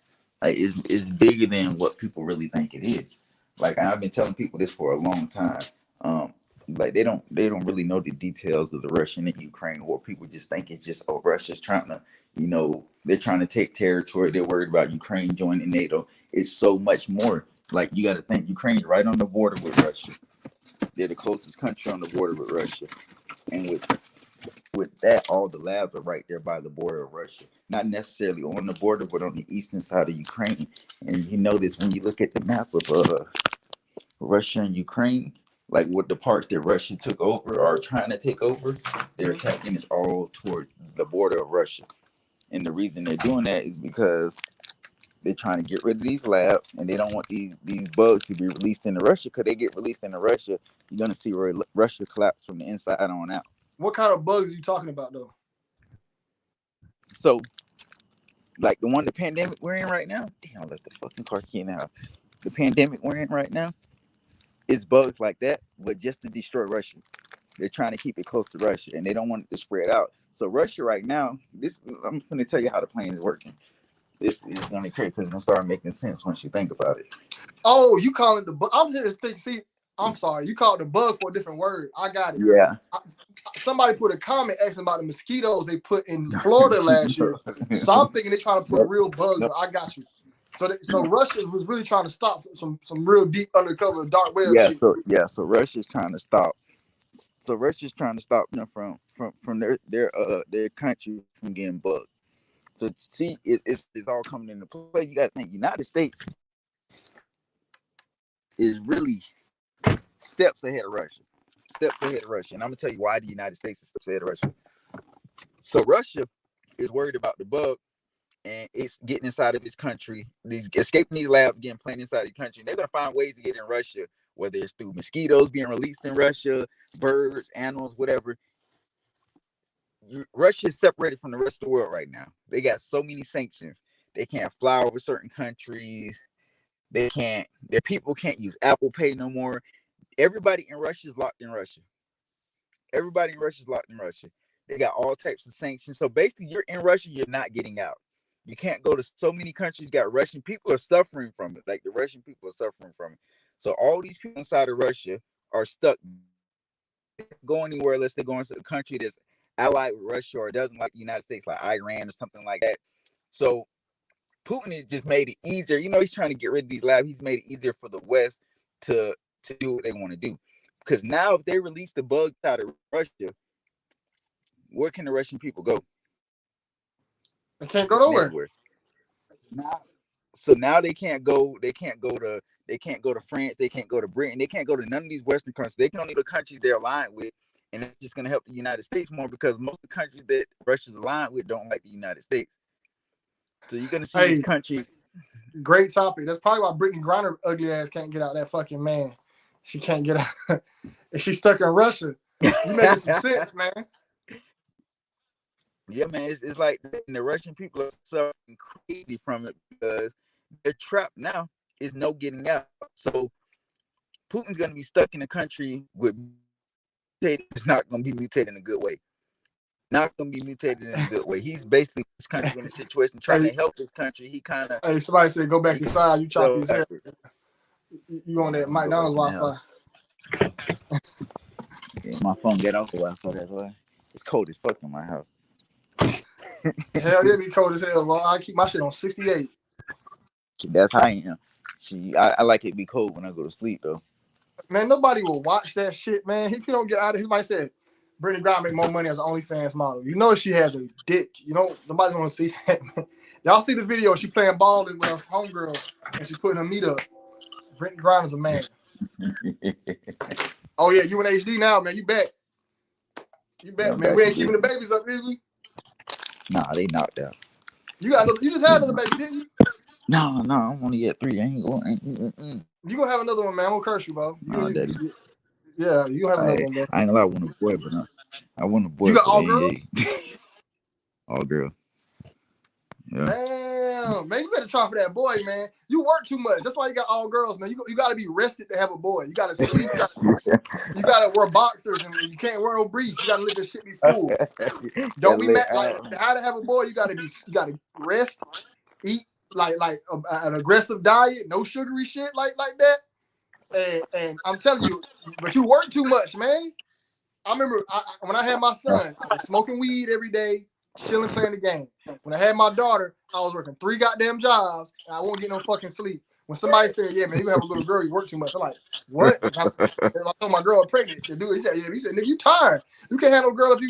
Like it's bigger than what people really think it is. Like, and I've been telling people this for a long time. Like they don't really know the details of the Russian and Ukraine war. People just think it's just, oh, Russia's trying to, they're trying to take territory. They're worried about Ukraine joining NATO. It's so much more. Like, you got to think Ukraine's right on the border with Russia. They're the closest country on the border with Russia, and with that, all the labs are right there by the border of Russia. Not necessarily on the border, but on the eastern side of Ukraine. And you notice when you look at the map of Russia and Ukraine, like what the parts that Russia took over or are trying to take over, they're attacking is all toward the border of Russia. And the reason they're doing that is because they're trying to get rid of these labs, and they don't want these bugs to be released into Russia, because they get released into Russia, you're going to see Russia collapse from the inside on out. What kind of bugs are you talking about, though? So, like the pandemic we're in right now, damn, I left the fucking car key in the house. The pandemic we're in right now is bugs like that, but just to destroy Russia. They're trying to keep it close to Russia, and they don't want it to spread out. So Russia right now, I'm going to tell you how the plane is working. This is going to be crazy because it's going to start making sense once you think about it. Oh, you call it the bug? I'm just thinking. See, I'm sorry. You called the bug for a different word. I got it. Yeah. Somebody put a comment asking about the mosquitoes they put in Florida last year. So I'm thinking they're trying to put real bugs. Nope. I got you. So Russia was really trying to stop some real deep undercover dark web shit. So Russia's trying to stop. So Russia's trying to stop them from their country from getting bugged. So see, it's all coming into play. You got to think United States is really steps ahead of Russia. And I'm gonna tell you why the United States is steps ahead of Russia. So Russia is worried about the bug, and it's getting inside of its country. These escaping these labs, getting planted inside the country. And they're gonna find ways to get in Russia, whether it's through mosquitoes being released in Russia, birds, animals, whatever. Russia is separated from the rest of the world right now. They got so many sanctions. They can't fly over certain countries. Their people can't use Apple Pay no more. Everybody in Russia is locked in Russia. They got all types of sanctions. So basically, you're in Russia, you're not getting out. You can't go to so many countries. You got Russian people are suffering from it. Like the Russian people are suffering from it. So all these people inside of Russia are stuck. They can't go anywhere unless they go into a country that's allied with Russia or doesn't like the United States, like Iran or something like that. So Putin has just made it easier. He's trying to get rid of these labs. He's made it easier for the West to do what they want to do. Because now if they release the bugs out of Russia, where can the Russian people go? They can't go nowhere. Now they can't go. They can't go to France. They can't go to Britain. They can't go to none of these Western countries. They can only go to countries they're aligned with. And it's just going to help the United States more because most of the countries that Russia's aligned with don't like the United States. So you're going to see these countries. Great topic. That's probably why Brittany Griner ugly ass can't get out that fucking man. She can't get out. If she's stuck in Russia, you making some sense, man. Yeah, man. It's like the Russian people are suffering crazy from it because they're trapped now. There's no getting out. So Putin's going to be stuck in a country with it's not going to be mutated in a good way. He's basically this country in a situation trying to help this country. He kind of. Hey, somebody said go back inside. You chop his head. You on that McDonald's Wi-Fi? Yeah, my phone get off the Wi-Fi. That's why it's cold as fuck in my house. Hell, it be cold as hell, bro. I keep my shit on 68. That's how I am. I like it to be cold when I go to sleep though. Man, nobody will watch that shit, man. If you don't get out of it, somebody said Brittany Griner make more money as an OnlyFans model. She has a dick. Nobody want to see that, man. Y'all see the video? She playing ball with her homegirl and she putting her meat up. Brittany Griner's a man. Oh yeah, you in HD now, man. You back? Man. We ain't keeping the babies up, is we? Nah, they knocked out. You just had another baby, didn't you? No, I'm only at 3. I ain't going. You gonna have another one, man. I'm gonna curse you, bro. Daddy. Yeah, you have another one, bro. I ain't gonna lie, I want a boy, but I want a boy. You got all girls? All girl. Yeah. Damn, man, you better try for that boy, man. You work too much. That's why you got all girls, man. You got to be rested to have a boy. You got to sleep. You got to wear boxers, and you can't wear no briefs. You got to let this shit be full. Don't be mad. Like, how to have a boy, you got to rest, eat like an aggressive diet, no sugary shit like that. And I'm telling you, but you work too much, man. I remember when I had my son, I was smoking weed every day, chilling, playing the game. When I had my daughter, I was working 3 goddamn jobs, and I won't get no fucking sleep. When somebody said, "Yeah, man, you have a little girl, you work too much," I'm like, "What?" I told my girl I'm pregnant. The dude, he said, "Nigga, you tired? You can't have no girl if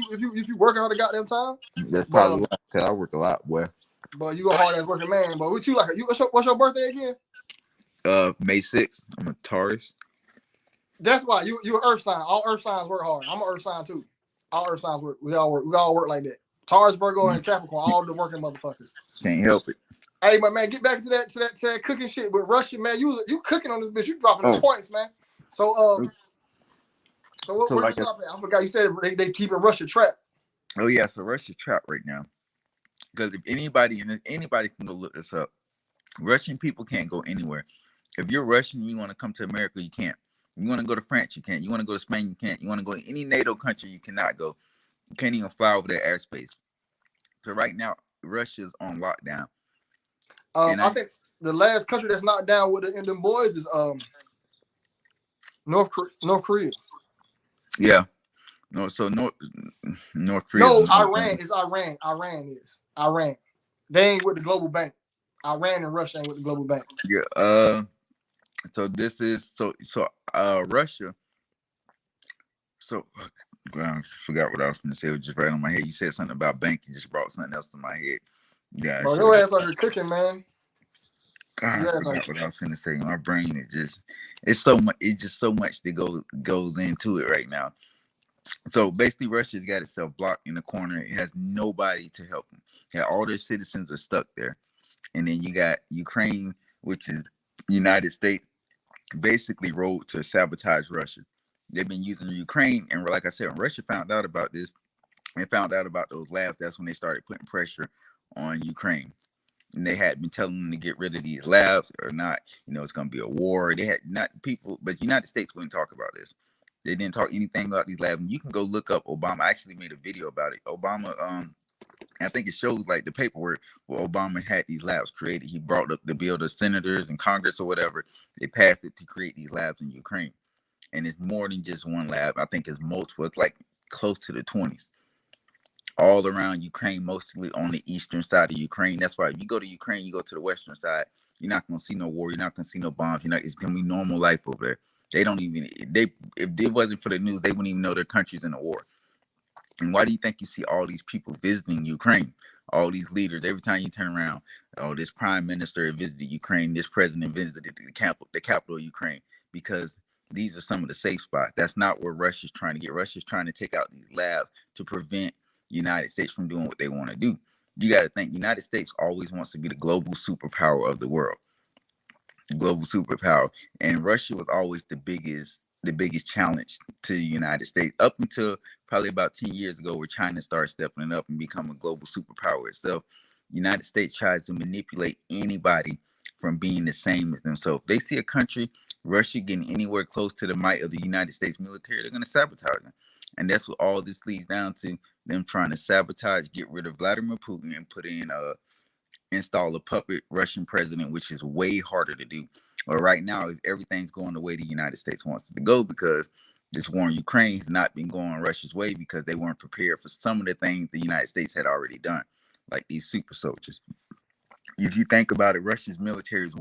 you working all the goddamn time." That's probably why, because I work a lot, boy. But you a hard ass working man. But what you like? What's your birthday again? May 6th. I'm a Taurus. That's why you an earth sign. All earth signs work hard. I'm an earth sign too. All earth signs work. We all work like that. Taurus, Virgo, and Capricorn, all the working motherfuckers. Can't help it. Hey, my man, get back to that cooking shit with Russia, man. You cooking on this bitch. You dropping the points, man. So where like you stop at? I forgot you said they keeping Russia trapped. Oh yeah, so Russia's trapped right now. Because if anybody can go look this up. Russian people can't go anywhere. If you're Russian and you want to come to America, you can't. You want to go to France, you can't. You want to go to Spain, you can't. You want to go to any NATO country, you cannot go. You can't even fly over their airspace. So right now, Russia's on lockdown. I think the last country that's not down with the Indian boys is North Korea. Yeah. No, so North Korea. No, Iran is Iran. Iran. They ain't with the global bank. Iran and Russia ain't with the global bank. Yeah. So this is Russia. So I forgot what I was going to say. It was just right on my head. You said something about bank. You just brought something else to my head. Yeah. Bro, your ass out here cooking, man. God, I forgot what I was going to say. My brain, it's so much. It's just so much that goes into it right now. So basically, Russia's got itself blocked in the corner. It has nobody to help them. Yeah, all their citizens are stuck there. And then you got Ukraine, which is United States, basically rode to sabotage Russia. They've been using Ukraine, and like I said, when Russia found out about this and found out about those labs, that's when they started putting pressure on Ukraine. And they had been telling them to get rid of these labs or not. It's going to be a war. They had not people, but the United States wouldn't talk about this. They didn't talk anything about these labs. And you can go look up Obama. I actually made a video about it. Obama, I think it shows like the paperwork where Obama had these labs created. He brought up the bill to senators and Congress or whatever. They passed it to create these labs in Ukraine. And it's more than just one lab. I think it's multiple. It's like close to the 20s. All around Ukraine, mostly on the eastern side of Ukraine. That's why if you go to Ukraine, you go to the western side, you're not going to see no war. You're not going to see no bombs. It's going to be normal life over there. They don't even, if it wasn't for the news, they wouldn't even know their country's in a war. And why do you think you see all these people visiting Ukraine? All these leaders, every time you turn around, this prime minister visited Ukraine, this president visited the capital of Ukraine, because these are some of the safe spots. That's not where Russia's trying to get. Russia's trying to take out these labs to prevent the United States from doing what they want to do. You got to think, the United States always wants to be the global superpower of the world. Global superpower. And Russia was always the biggest challenge to the United States up until probably about 10 years ago, where China started stepping up and becoming a global superpower itself. The United States tries to manipulate anybody from being the same as them. So if they see a country, Russia, getting anywhere close to the might of the United States military, they're going to sabotage them. And that's what all this leads down to, them trying to sabotage, get rid of Vladimir Putin and put in install a puppet Russian president, which is way harder to do. But right now, everything's going the way the United States wants it to go, because this war in Ukraine has not been going Russia's way, because they weren't prepared for some of the things the United States had already done, like these super soldiers. If you think about it, Russia's military is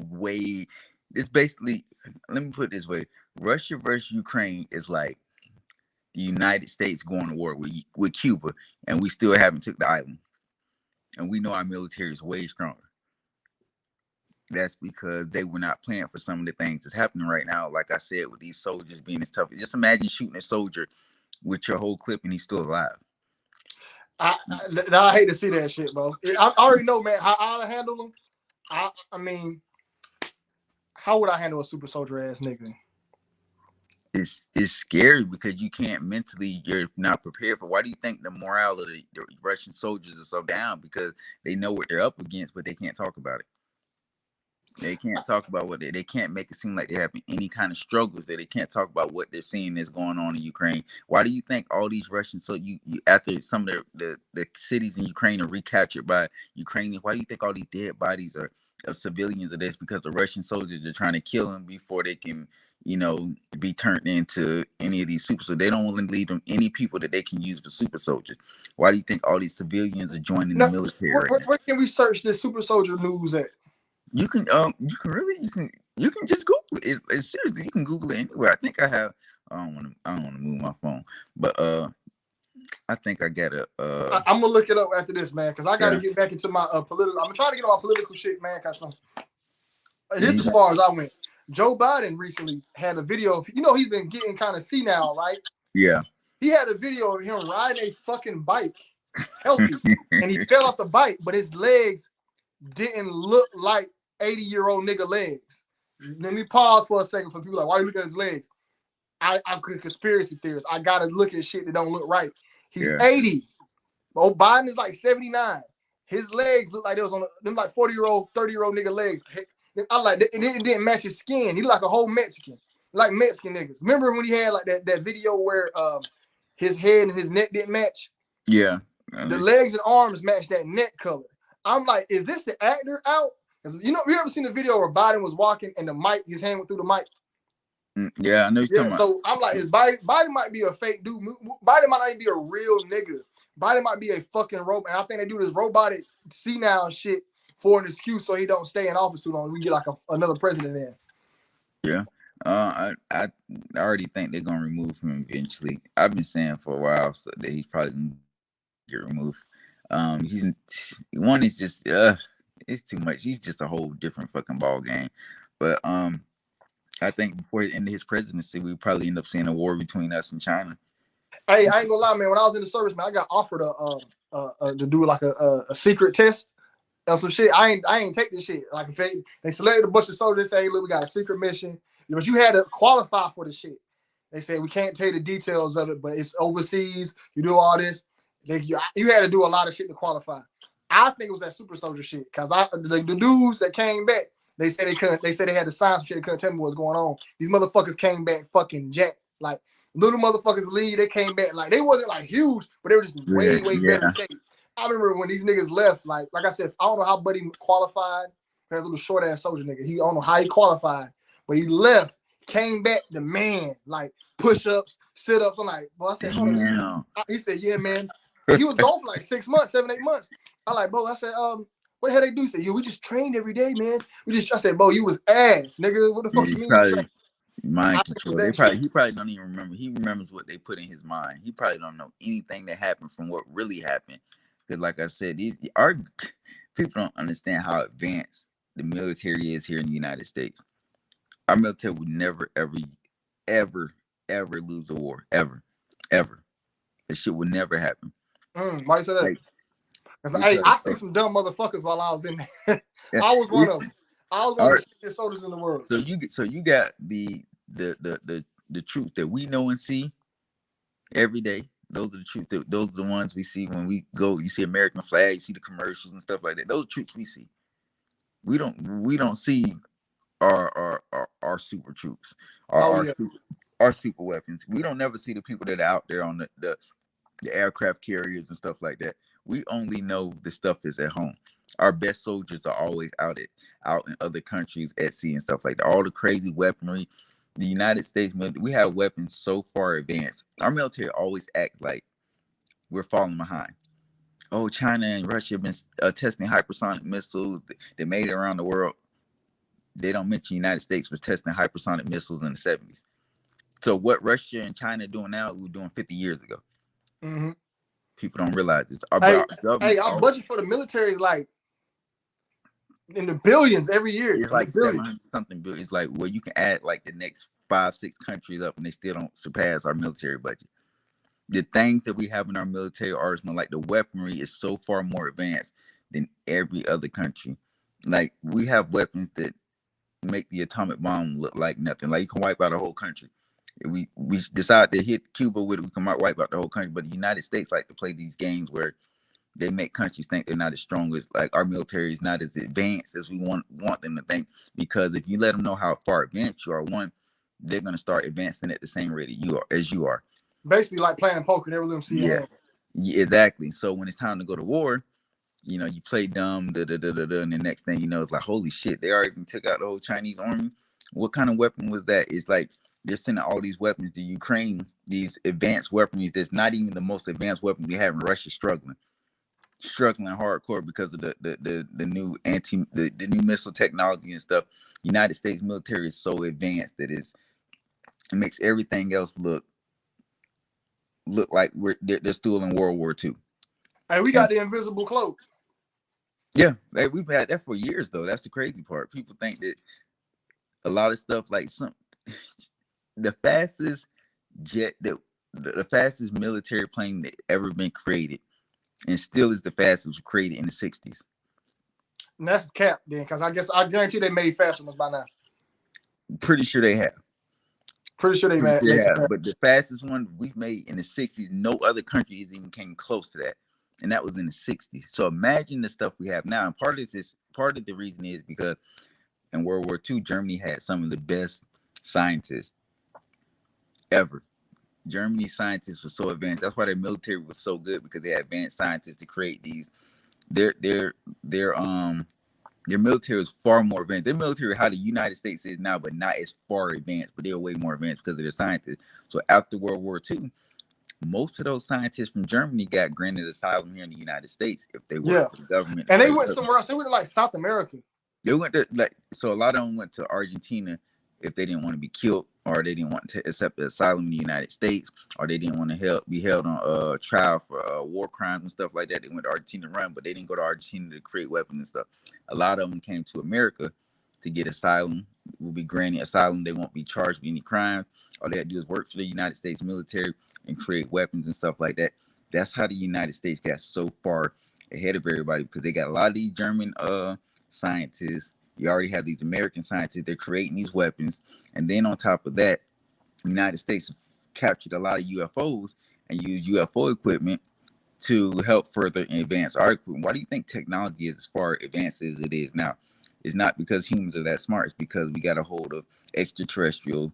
it's basically, let me put it this way, Russia versus Ukraine is like the United States going to war with Cuba, and we still haven't took the island. And we know our military is way stronger. That's because they were not planned for some of the things that's happening right now. Like I said, with these soldiers being as tough. Just imagine shooting a soldier with your whole clip and he's still alive. I hate to see that shit, bro. I already know, man, how I handle them. I mean, how would I handle a super soldier ass nigga? it's scary because you can't mentally, you're not prepared for. Why do you think the morale of the Russian soldiers is so down? Because they know what they're up against, but they can't talk about it. They can't talk about what they can't make it seem like they're having any kind of struggles. That they can't talk about what they're seeing is going on in Ukraine. Why do you think all these Russians? So you after some of the cities in Ukraine are recaptured by Ukrainians, why do you think all these dead bodies are of civilians are this? Because the Russian soldiers are trying to kill them before they can, be turned into any of these super. So they don't want to leave them any people that they can use for super soldiers. Why do you think all these civilians are joining the Now, military where, right where, now? where can we search this super soldier news at? You can just Google it. It's seriously, you can Google it anywhere. I think I have. I don't want to move my phone, but I think I got a I'm gonna look it up after this, man, because I got to yeah. get back into my political. I'm trying to get on my political shit, man. Cause this as Yeah. far as I went. Joe Biden recently had a video of, he's been getting kind of senile, right? Yeah. He had a video of him riding a fucking bike, healthy, and he fell off the bike, but his legs didn't look like 80-year-old nigga legs. Let me pause for a second for people like, why are you looking at his legs? I'm conspiracy theorist. I gotta look at shit that don't look right. He's 80. Oh, Biden is like 79. His legs look like they was on them like 40-year-old, 30-year-old nigga legs. I like it didn't match his skin. He like a whole Mexican, like Mexican niggas. Remember when he had like that video where his head and his neck didn't match? Yeah. The legs and arms matched that neck color. I'm like, is this the actor out? Because you ever seen the video where Biden was walking and the mic, his hand went through the mic? Yeah, I know you're talking about. So I'm like, Biden might be a fake dude. Biden might not even be a real nigga. Biden might be a fucking robot. And I think they do this robotic senile shit for an excuse so he don't stay in office too long. We get like another president in. Yeah. I already think they're gonna remove him eventually. I've been saying for a while that he's probably gonna get removed. He's one is just it's too much. He's just a whole different fucking ball game. But I think before the end of his presidency, we probably end up seeing a war between us and China. Hey, I ain't gonna lie, man. When I was in the service, man, I got offered to do like a secret test or some shit. I ain't take this shit. Like if they selected a bunch of soldiers, say, hey, look, we got a secret mission, but you had to qualify for the shit. They said we can't tell you the details of it, but it's overseas. You do all this. You had to do a lot of shit to qualify. I think it was that super soldier shit because the dudes that came back, they said they couldn't. They said they had to sign some shit. They couldn't tell me what's going on. These motherfuckers came back fucking jacked. Like little motherfuckers leave. They came back like they wasn't like huge, but they were just way better shape. I remember when these niggas left. Like I said, I don't know how Buddy qualified. That little short ass soldier nigga. I don't know how he qualified, but he left. Came back the man, like push-ups, sit-ups. I'm like, bro, I said, hold on. He said, yeah, man. He was gone for like 6 months, 7, 8 months. I like, bro, I said, what the hell they do? He said, yeah, we just trained every day, man. I said, bro, you was ass, nigga. What the fuck you mean? Probably mind control. He probably don't even remember. He remembers what they put in his mind. He probably don't know anything that happened from what really happened. Because like I said, our people don't understand how advanced the military is here in the United States. Our military would never, ever lose a war. Ever. That shit would never happen. Why you say that? Hey, I see some dumb motherfuckers while I was in there. I was one of them. I was one of the shittiest soldiers in the world. So you got the truth that we know and see every day. Those are the truth. Those are the ones we see when we go. You see American flag, you see the commercials and stuff like that. Those are troops we see. We don't see our super troops, our super weapons. We don't never see the people that are out there on the aircraft carriers and stuff like that. We only know the stuff that's at home. Our best soldiers are always out in other countries at sea and stuff like that. All the crazy weaponry. The United States, we have weapons so far advanced. Our military always act like we're falling behind. Oh, China and Russia have been testing hypersonic missiles that made it around the world. They don't mention the United States was testing hypersonic missiles in the 70s. So what Russia and China are doing now, we were doing 50 years ago. Mm-hmm. People don't realize this. Our budget for the military is like in the billions every year. It's like 700 something billion. It's like you can add like the next 5-6 countries up and they still don't surpass our military budget. The things that we have in our military arsenal, like the weaponry, is so far more advanced than every other country. Like we have weapons that make the atomic bomb look like nothing. Like you can wipe out a whole country. We decide to hit Cuba with it, we can wipe out the whole country. But the United States like to play these games where they make countries think they're not as strong as, like, our military is not as advanced as we want them to think. Because if you let them know how far advanced you are, one, they're gonna start advancing at the same rate as you are. Basically, like playing poker, never let them see your Yeah. hand. Yeah, exactly. So when it's time to go to war, you play dumb, and the next thing you know, it's like, holy shit, they already took out the whole Chinese army. What kind of weapon was that? It's like they're sending all these weapons to Ukraine, these advanced weaponry that's not even the most advanced weapon we have in Russia, struggling hardcore because of the new the new missile technology and stuff. United States military is so advanced that it makes everything else look like they're still in World War II. Hey, we got the invisible cloak. Yeah, we've had that for years though. That's the crazy part. People think that a lot of stuff, like the fastest jet that the fastest military plane that ever been created, and still is the fastest, created in the 60s. And that's cap then, because I guarantee they made faster ones by now. Pretty sure they have. Pretty sure they made some. But the fastest one we've made in the 60s, no other country has even came close to that. And that was in the 60s. So imagine the stuff we have now. And part of the reason is because in World War II, Germany had some of the best scientists ever. Germany's scientists were so advanced. That's why their military was so good, because they had advanced scientists to create these. Their military is far more advanced. Their military, how the United States is now, but not as far advanced, but they're way more advanced because of their scientists. So after World War II, most of those scientists from Germany got granted asylum here in the United States if they worked for the government. And they went somewhere else. They went to like South America. They went to so a lot of them went to Argentina if they didn't want to be killed, or they didn't want to accept the asylum in the United States, or they didn't want to be held on trial for war crimes and stuff like that. They went to Argentina to run, but they didn't go to Argentina to create weapons and stuff. A lot of them came to America to get asylum, will be granted asylum. They won't be charged with any crimes. All they had to do is work for the United States military and create weapons and stuff like that. That's how the United States got so far ahead of everybody, because they got a lot of these German scientists. You already have these American scientists. They're creating these weapons. And then on top of that, the United States captured a lot of UFOs and used UFO equipment to help further advance our equipment. Why do you think technology is as far advanced as it is now? It's not because humans are that smart. It's because we got a hold of extraterrestrial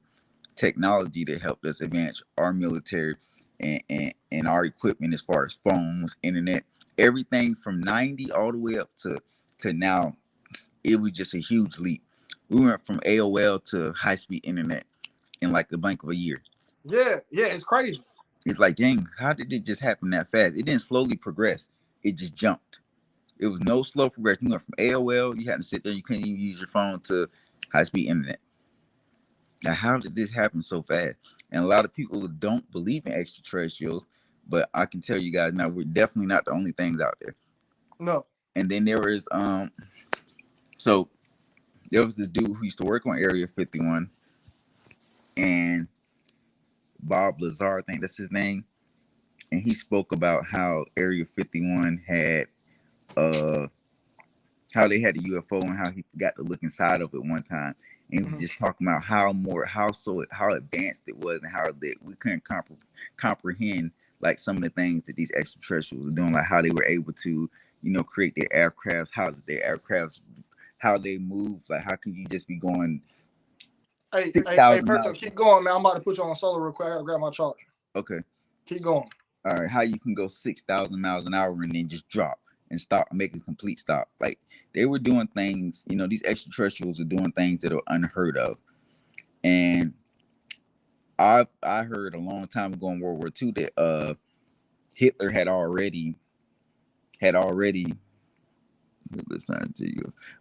technology that helped us advance our military and our equipment, as far as phones, internet, everything from 90 all the way up to now. It was just a huge leap. We went from AOL to high-speed internet in like the blink of a year. Yeah, it's crazy. It's like, dang, how did it just happen that fast? It didn't slowly progress. It just jumped. It was no slow progression. You went from AOL, you had to sit there, you couldn't even use your phone, to high-speed internet. Now, how did this happen so fast? And a lot of people don't believe in extraterrestrials, but I can tell you guys now, we're definitely not the only things out there. No. And then there was so there was this dude who used to work on Area 51, and Bob Lazar, I think that's his name. And he spoke about how Area 51 had how they had a UFO and how he got to look inside of it one time. And he was just talking about how advanced it was, and how that we couldn't comprehend like some of the things that these extraterrestrials were doing, like how they were able to, create their aircrafts, how they move. Like, how can you just be going? Hey, Roberto, keep going, man. I'm about to put you on solo real quick. I gotta grab my charger. Okay. Keep going. All right. How you can go 6,000 miles an hour and then just drop and stop, make a complete stop? Like, they were doing things, these extraterrestrials were doing things that are unheard of. And I heard a long time ago in World War II that Hitler had already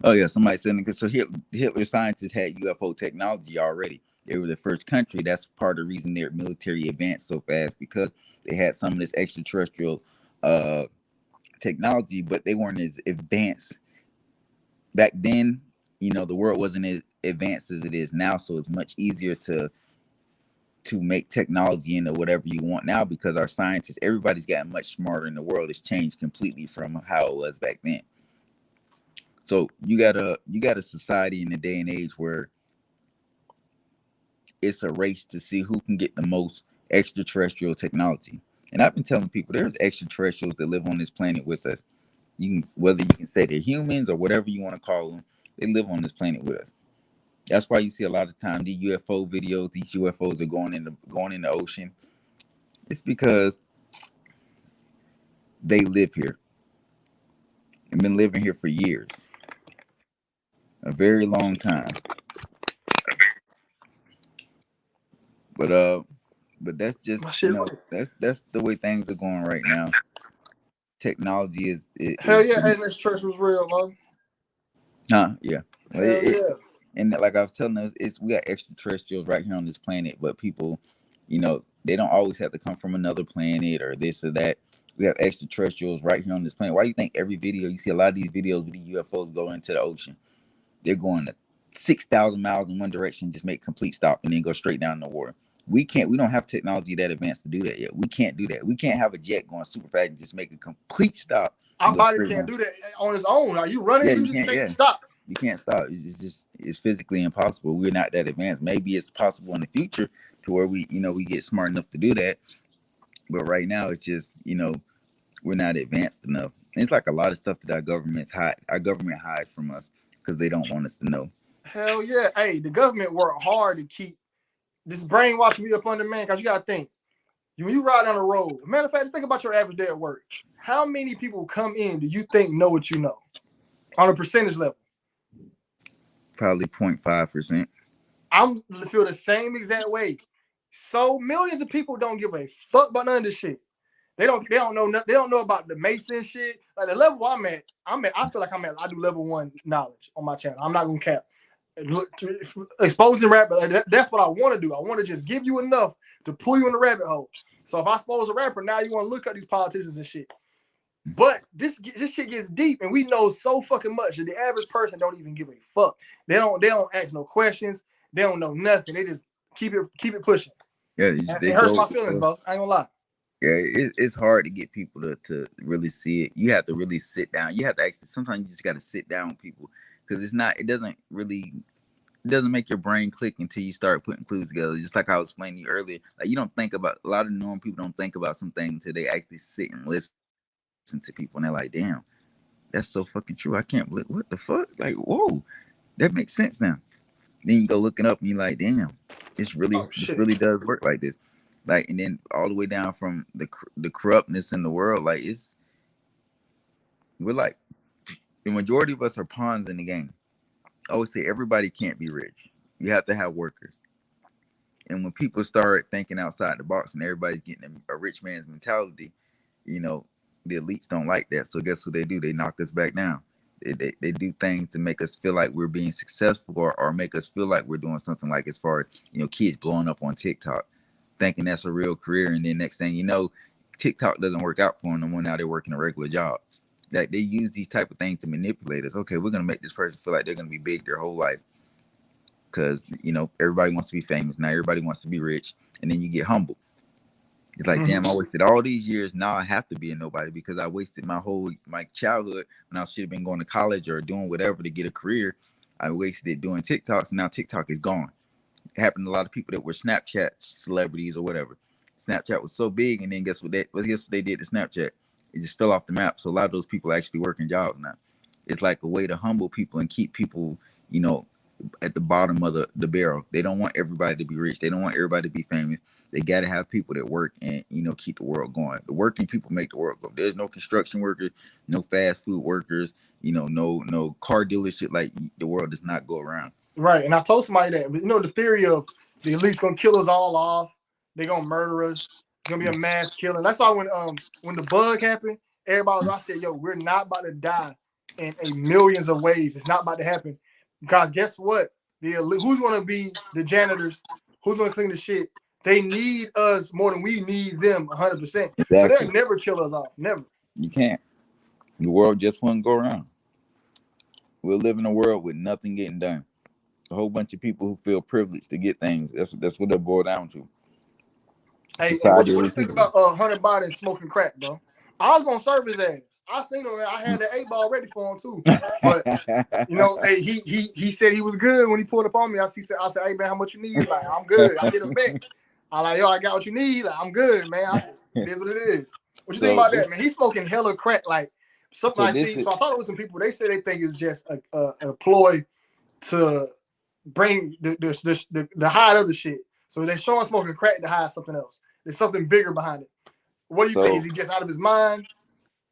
oh yeah, somebody said it. So Hitler scientists had UFO technology already. They were the first country. That's part of the reason their military advanced so fast, because they had some of this extraterrestrial technology, but they weren't as advanced back then. The world wasn't as advanced as it is now, so it's much easier to make technology into whatever you want now, because our scientists, everybody's gotten much smarter, and the world has changed completely from how it was back then. So you got a society in the day and age where it's a race to see who can get the most extraterrestrial technology. And I've been telling people there's extraterrestrials that live on this planet with us. You can, whether you can say they're humans or whatever you want to call them, they live on this planet with us. That's why you see a lot of time the UFO videos. These UFOs are going in the ocean. It's because they live here and been living here for years, a very long time. But but that's just My shit. that's the way things are going right now. Technology is Hell yeah, and this church was real, man. yeah. Well, Hell yeah. and like I was telling us, it's we got extraterrestrials right here on this planet, but people, they don't always have to come from another planet or this or that. We have extraterrestrials right here on this planet. Why do you think every video you see a lot of these videos with the UFOs go into the ocean? They're going to 6,000 miles in one direction, just make complete stop, and then go straight down in the water. We can't. We don't have technology that advanced to do that yet. We can't do that. We can't have a jet going super fast and just make a complete stop. Our bodies can't do that on its own. Are you running? Yeah, you you just can't. can't Yeah, stop. you can't stop. It's physically impossible. We're not that advanced. Maybe it's possible in the future to where we get smart enough to do that. But right now, it's just we're not advanced enough. And it's like a lot of stuff that our government hides from us because they don't want us to know. Hell yeah. Hey, the government worked hard to keep this brainwashing me up under, man, because you got to think. When you ride on the road, matter of fact, just think about your average day at work. How many people come in do you think know what you know on a percentage level? Probably 0.5%. I'm feel the same exact way. So millions of people don't give a fuck about none of this shit. They don't know nothing. They don't know about the Mason shit. Like the level I'm at, I feel like I do level 1 knowledge on my channel. I'm not gonna cap. Look, exposing rap, that's what I want to do. I want to just give you enough to pull you in the rabbit hole. So if I expose a rapper, now you want to look at these politicians and shit. But this shit gets deep, and we know so fucking much that the average person don't even give a fuck. They don't ask no questions. They don't know nothing. They just keep it pushing. Yeah, it hurts my feelings, bro. I ain't gonna lie. Yeah, it's hard to get people to really see it. You have to really sit down. You have to actually. Sometimes you just got to sit down with people because it doesn't make your brain click until you start putting clues together. Just like I was explaining to you earlier, like you don't think about a lot of normal people don't think about some things until they actually sit and listen to people, and they're like, "Damn, that's so fucking true. I can't believe what the fuck. Like, whoa, that makes sense now." Then you go looking up and you're like, "Damn, this really does work like this." Like, and then all the way down from the corruptness in the world, like we're like the majority of us are pawns in the game. I always say everybody can't be rich. You have to have workers. And when people start thinking outside the box and everybody's getting a rich man's mentality, the elites don't like that. So guess what they do? They knock us back down. They do things to make us feel like we're being successful or make us feel like we're doing something, like as far as, kids blowing up on TikTok, thinking that's a real career. And then next thing you know, TikTok doesn't work out for them no more. Now they're working a regular job. Like they use these type of things to manipulate us. Okay, we're gonna make this person feel like they're gonna be big their whole life because everybody wants to be famous now. Everybody wants to be rich, and then you get humbled. It's like, damn, I wasted all these years. Now I have to be a nobody because I wasted my childhood when I should have been going to college or doing whatever to get a career. I wasted it doing TikToks, and now TikTok is gone. It happened to a lot of people that were Snapchat celebrities or whatever. Snapchat was so big, and then guess what they did to Snapchat? It just fell off the map. So a lot of those people actually working jobs now. It's like a way to humble people and keep people, at the bottom of the barrel. They don't want everybody to be rich. They don't want everybody to be famous. They got to have people that work and, keep the world going. The working people make the world go. There's no construction workers, no fast food workers, no car dealership. Like the world does not go around. Right. And I told somebody that, but the theory of the elite's going to kill us all off. They're going to murder us. It's going to be a mass killing. That's why when the bug happened, I said, yo, we're not about to die in millions of ways. It's not about to happen. Because guess what? The elite, who's going to be the janitors? Who's going to clean the shit? They need us more than we need them 100%. Exactly. So they'll never kill us off. Never. You can't. The world just won't go around. We'll live in a world with nothing getting done. A whole bunch of people who feel privileged to get things. That's what they boil down to. Hey, and what you think about Hunter Biden smoking crack, bro? I was gonna serve his ass. I seen him. I had that 8 ball ready for him too. But you know, hey, he said he was good when he pulled up on me. I said, hey man, how much you need? Like, I'm good. I hit him back. I like, yo, I got what you need. Like, I'm good, man. It is what it is. What you think about that, man? He's smoking hella crack. Like something I see. So I talked with some people. They say they think it's just a ploy to bring the hide of the shit. So they're showing smoking crack to hide something else. There's something bigger behind it. What do you think? Is he just out of his mind?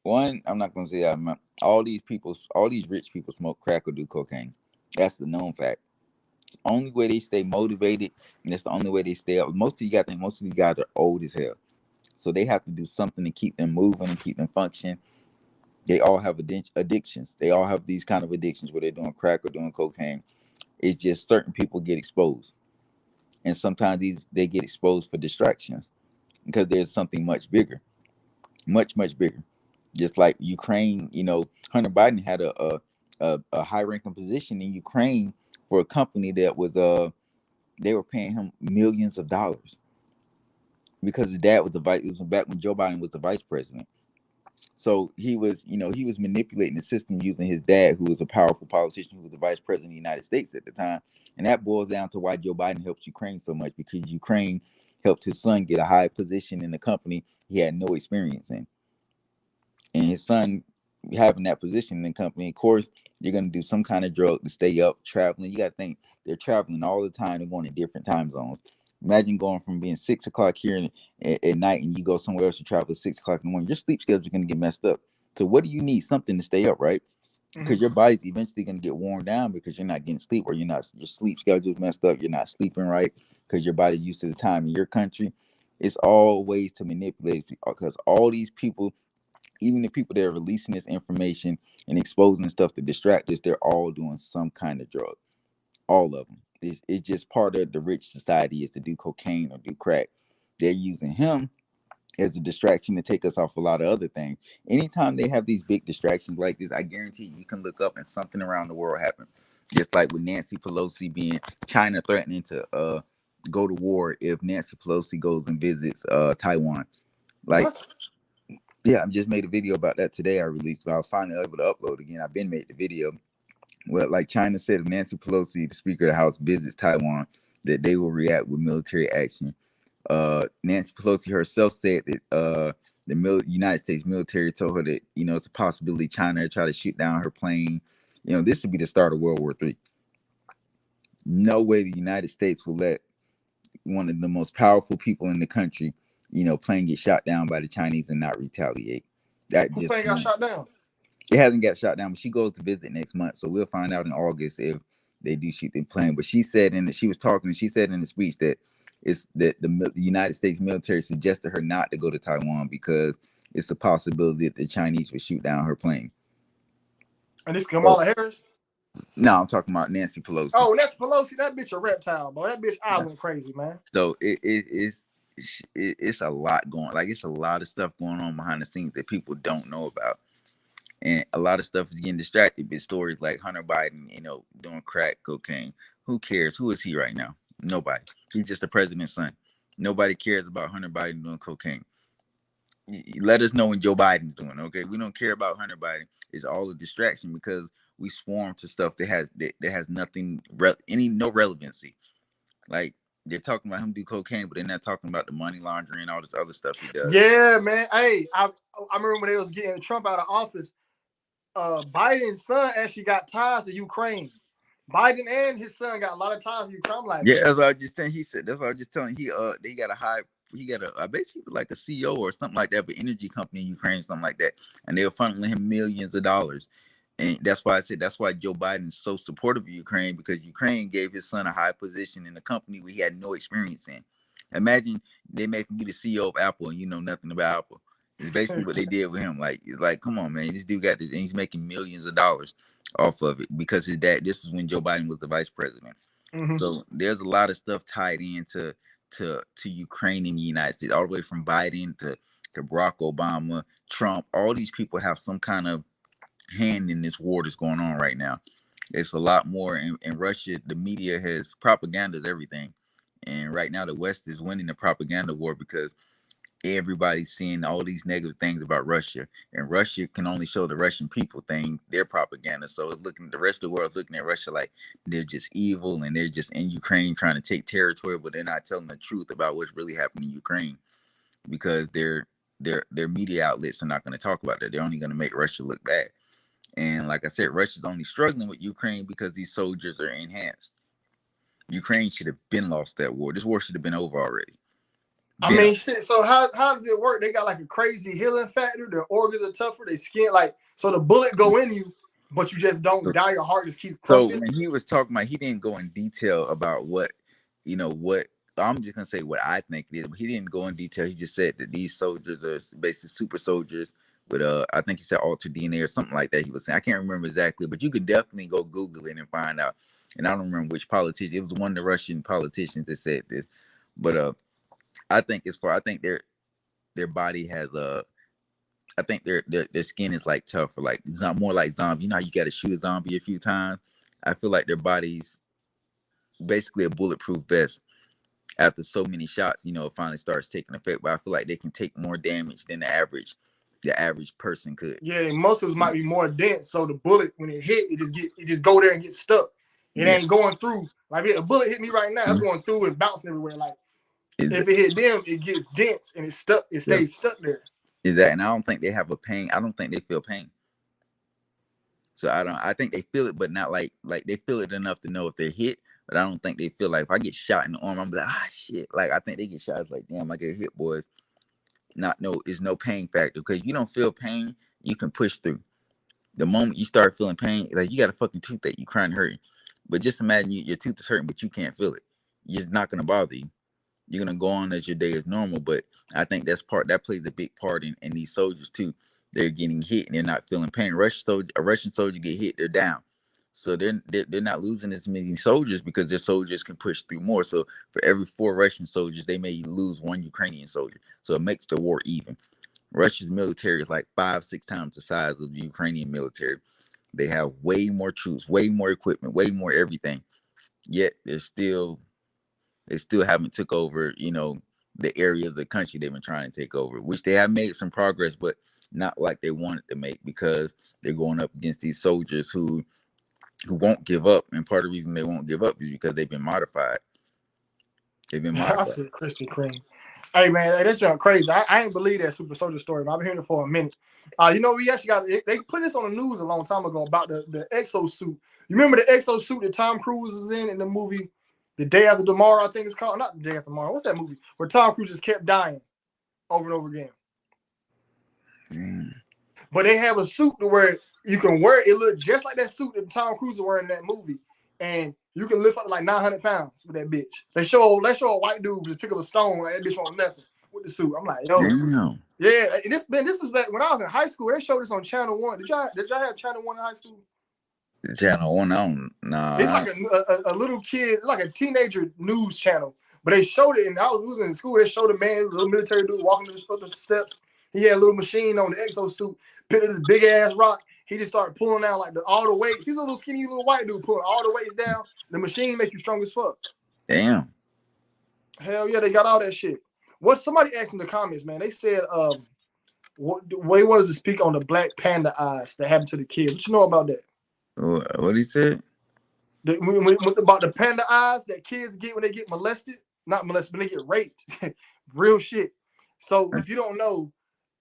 One, I'm not gonna say that. All these rich people smoke crack or do cocaine. That's the known fact. It's the only way they stay motivated, and that's the only way they stay up. Most of you guys are old as hell, so they have to do something to keep them moving and keep them functioning. They all have addictions. They all have these kind of addictions where they're doing crack or doing cocaine. It's just certain people get exposed, and sometimes they get exposed for distractions because there's something much bigger, much bigger. Just like Ukraine, Hunter Biden had a high ranking position in Ukraine for a company that was they were paying him millions of dollars because his dad was the vice. It was back when Joe Biden was the vice president. So he was manipulating the system using his dad, who was a powerful politician, who was the vice president of the United States at the time. And that boils down to why Joe Biden helps Ukraine so much, because Ukraine helped his son get a high position in the company he had no experience in. And his son having that position in the company, of course, you're going to do some kind of drug to stay up, traveling. You got to think they're traveling all the time. They're going to different time zones. Imagine going from being 6 o'clock here at night and you go somewhere else, you travel at 6 o'clock in the morning. Your sleep schedule is going to get messed up. So what do you need? Something to stay up, right? Because your body's eventually going to get worn down because you're not getting sleep, or your sleep schedule is messed up. You're not sleeping right because your body's used to the time in your country. It's all ways to manipulate, because all these people, even the people that are releasing this information and exposing stuff to distract us, they're all doing some kind of drug. All of them. It's just part of the rich society is to do cocaine or do crack. They're using him as a distraction to take us off a lot of other things. Anytime they have these big distractions like this, I guarantee you can look up and something around the world happen. Just like with Nancy Pelosi being China threatening to go to war if Nancy Pelosi goes and visits Taiwan. Like, what? Yeah, I just made a video about that today. I released, but I was finally able to upload again. I've been made the video. Well, like China said, if Nancy Pelosi, the Speaker of the House, visits Taiwan, that they will react with military action. Nancy Pelosi herself said that the United States military told her that it's a possibility China will try to shoot down her plane. This would be the start of World War III. No way the United States will let one of the most powerful people in the country, plane get shot down by the Chinese and not retaliate. That Who plane got shot down? It hasn't got shot down, but she goes to visit next month, so we'll find out in August if they do shoot the plane. But she said, she said in the speech that it's that the United States military suggested her not to go to Taiwan because it's a possibility that the Chinese would shoot down her plane. And this Kamala Harris? No, I'm talking about Nancy Pelosi. Oh, Nancy Pelosi, that bitch a reptile, bro. That bitch, I went crazy, man. So it's a lot going, like it's a lot of stuff going on behind the scenes that people don't know about. And a lot of stuff is getting distracted with stories like Hunter Biden, doing crack cocaine. Who cares? Who is he right now? Nobody. He's just the president's son. Nobody cares about Hunter Biden doing cocaine. Let us know when Joe Biden's doing, okay? We don't care about Hunter Biden. It's all a distraction because we swarm to stuff that has nothing, no relevancy. Like, they're talking about him do cocaine, but they're not talking about the money laundering and all this other stuff he does. Yeah, man. Hey, I remember when they was getting Trump out of office. Biden's son actually got ties to Ukraine. Biden and his son got a lot of ties to Ukraine. I'm like, yeah, that's what I was just saying. He said that's what I was just telling. He got a basically like a CEO or something like that, but energy company in Ukraine, something like that, and they were funneling him millions of dollars. And that's why I said that's why Joe Biden is so supportive of Ukraine, because Ukraine gave his son a high position in a company where he had no experience in. Imagine they making you the CEO of Apple and you know nothing about Apple. It's basically what they did with him. Like, it's like, come on, man, this dude got this, and he's making millions of dollars off of it because his dad. This is when Joe Biden was the vice president. Mm-hmm. So there's a lot of stuff tied into to Ukraine in the United States, all the way from Biden to Barack Obama, Trump. All these people have some kind of hand in this war that's going on right now. It's a lot more in Russia. The media propaganda is everything, and right now the West is winning the propaganda war because everybody's seeing all these negative things about Russia, and Russia can only show the Russian people thing, their propaganda. So it's looking, the rest of the world's looking at Russia like they're just evil and they're just in Ukraine trying to take territory, but they're not telling the truth about what's really happening in Ukraine because their media outlets are not going to talk about that. They're only going to make Russia look bad. And like I said, Russia's only struggling with Ukraine because these soldiers are enhanced. Ukraine should have been lost that war. This war should have been over already. I mean, shit. So how does it work? They got like a crazy healing factor. Their organs are tougher. They skin like so the bullet go in you, but you just don't die. Your heart just keeps pumping. So when he was talking about, he didn't go in detail about what, what I'm just gonna say what I think it is. But he didn't go in detail. He just said that these soldiers are basically super soldiers with I think he said altered DNA or something like that. He was saying, I can't remember exactly, but you could definitely go Google it and find out. And I don't remember which politician. It was one of the Russian politicians that said this. But I think I think their body has I think their skin is like tougher, like it's not more like zombie. You know how you got to shoot a zombie a few times. I feel like their body's basically a bulletproof vest. After so many shots, it finally starts taking effect. But I feel like they can take more damage than the average person could. Yeah, muscles might be more dense, so the bullet when it hit, it just go there and get stuck. It ain't going through. Like if a bullet hit me right now, it's going through and bouncing everywhere. Like if it hit them, it gets dense and it's stuck. It stays stuck there. Exactly, and I don't think they have a pain. I don't think they feel pain. So I think they feel it, but not like they feel it enough to know if they're hit. But I don't think they feel like if I get shot in the arm, I'm like, shit. Like I think they get shot. It's like, damn, I get hit, boys. There's no pain factor because you don't feel pain, you can push through. The moment you start feeling pain, like you got a fucking toothache, you crying hurting. But just imagine your tooth is hurting, but you can't feel it. It's not gonna bother you. You're gonna go on as your day is normal. But I think that plays a big part in these soldiers too. They're getting hit and they're not feeling pain. A Russian soldier get hit, they're down. So they're not losing as many soldiers because their soldiers can push through more. So for every 4 Russian soldiers, they may lose 1 Ukrainian soldier. So it makes the war even. Russia's military is like 5-6 times the size of the Ukrainian military. They have way more troops, way more equipment, way more everything. Yet they still haven't took over, the area of the country they've been trying to take over, which they have made some progress, but not like they wanted to make because they're going up against these soldiers who won't give up. And part of the reason they won't give up is because they've been modified. I said Christian Cream. Hey man, that's junk crazy. I ain't believe that super soldier story, but I've been hearing it for a minute. We actually they put this on the news a long time ago about the exosuit. You remember the exosuit that Tom Cruise is in the movie The Day After Tomorrow, I think it's called. Not The Day After Tomorrow. What's that movie? Where Tom Cruise just kept dying over and over again. But they have a suit to where you can wear it. It look just like that suit that Tom Cruise is wearing in that movie. And you can lift up like 900 pounds with that bitch. They show a white dude just pick up a stone and that bitch won't nothing with the suit. I'm like, yo. Damn. Yeah, and this was back when I was in high school. They showed this on Channel 1. Did y'all have Channel 1 in high school? Channel 1, nah. It's like a little kid, it's like a teenager news channel. But they showed it, and I was in school. They showed a man, a little military dude walking up the steps. He had a little machine on the exosuit, picked up this big ass rock. He just started pulling down like all the weights. He's a little skinny little white dude pulling all the weights down. The machine make you strong as fuck. Damn. Hell yeah, they got all that shit. What somebody asked in the comments, man, they said what he wanted to speak on the black panda eyes that happened to the kids. What you know about that? What he said? About the panda eyes that kids get when they get molested. Not molested, but they get raped. Real shit. So if you don't know,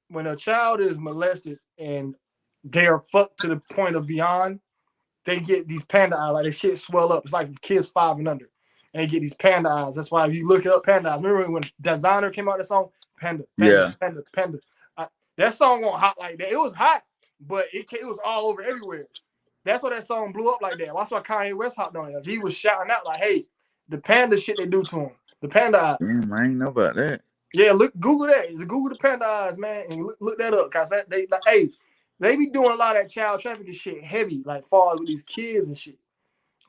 when a child is molested and they are fucked to the point of beyond, they get these panda eyes. Like their shit swell up. It's like kids 5 and under. And they get these panda eyes. That's why if you look it up, panda eyes. Remember when Designer came out with the song? Panda. That song went hot like that. It was hot, but it was all over everywhere. That's why that song blew up like that. That's why Kanye West hopped on it. He was shouting out like, hey, the panda shit they do to him. The panda eyes. Damn, I ain't know about that. Yeah, Google that. Google the panda eyes, man, and look that up. Cause they be doing a lot of that child trafficking shit heavy, like far as with these kids and shit.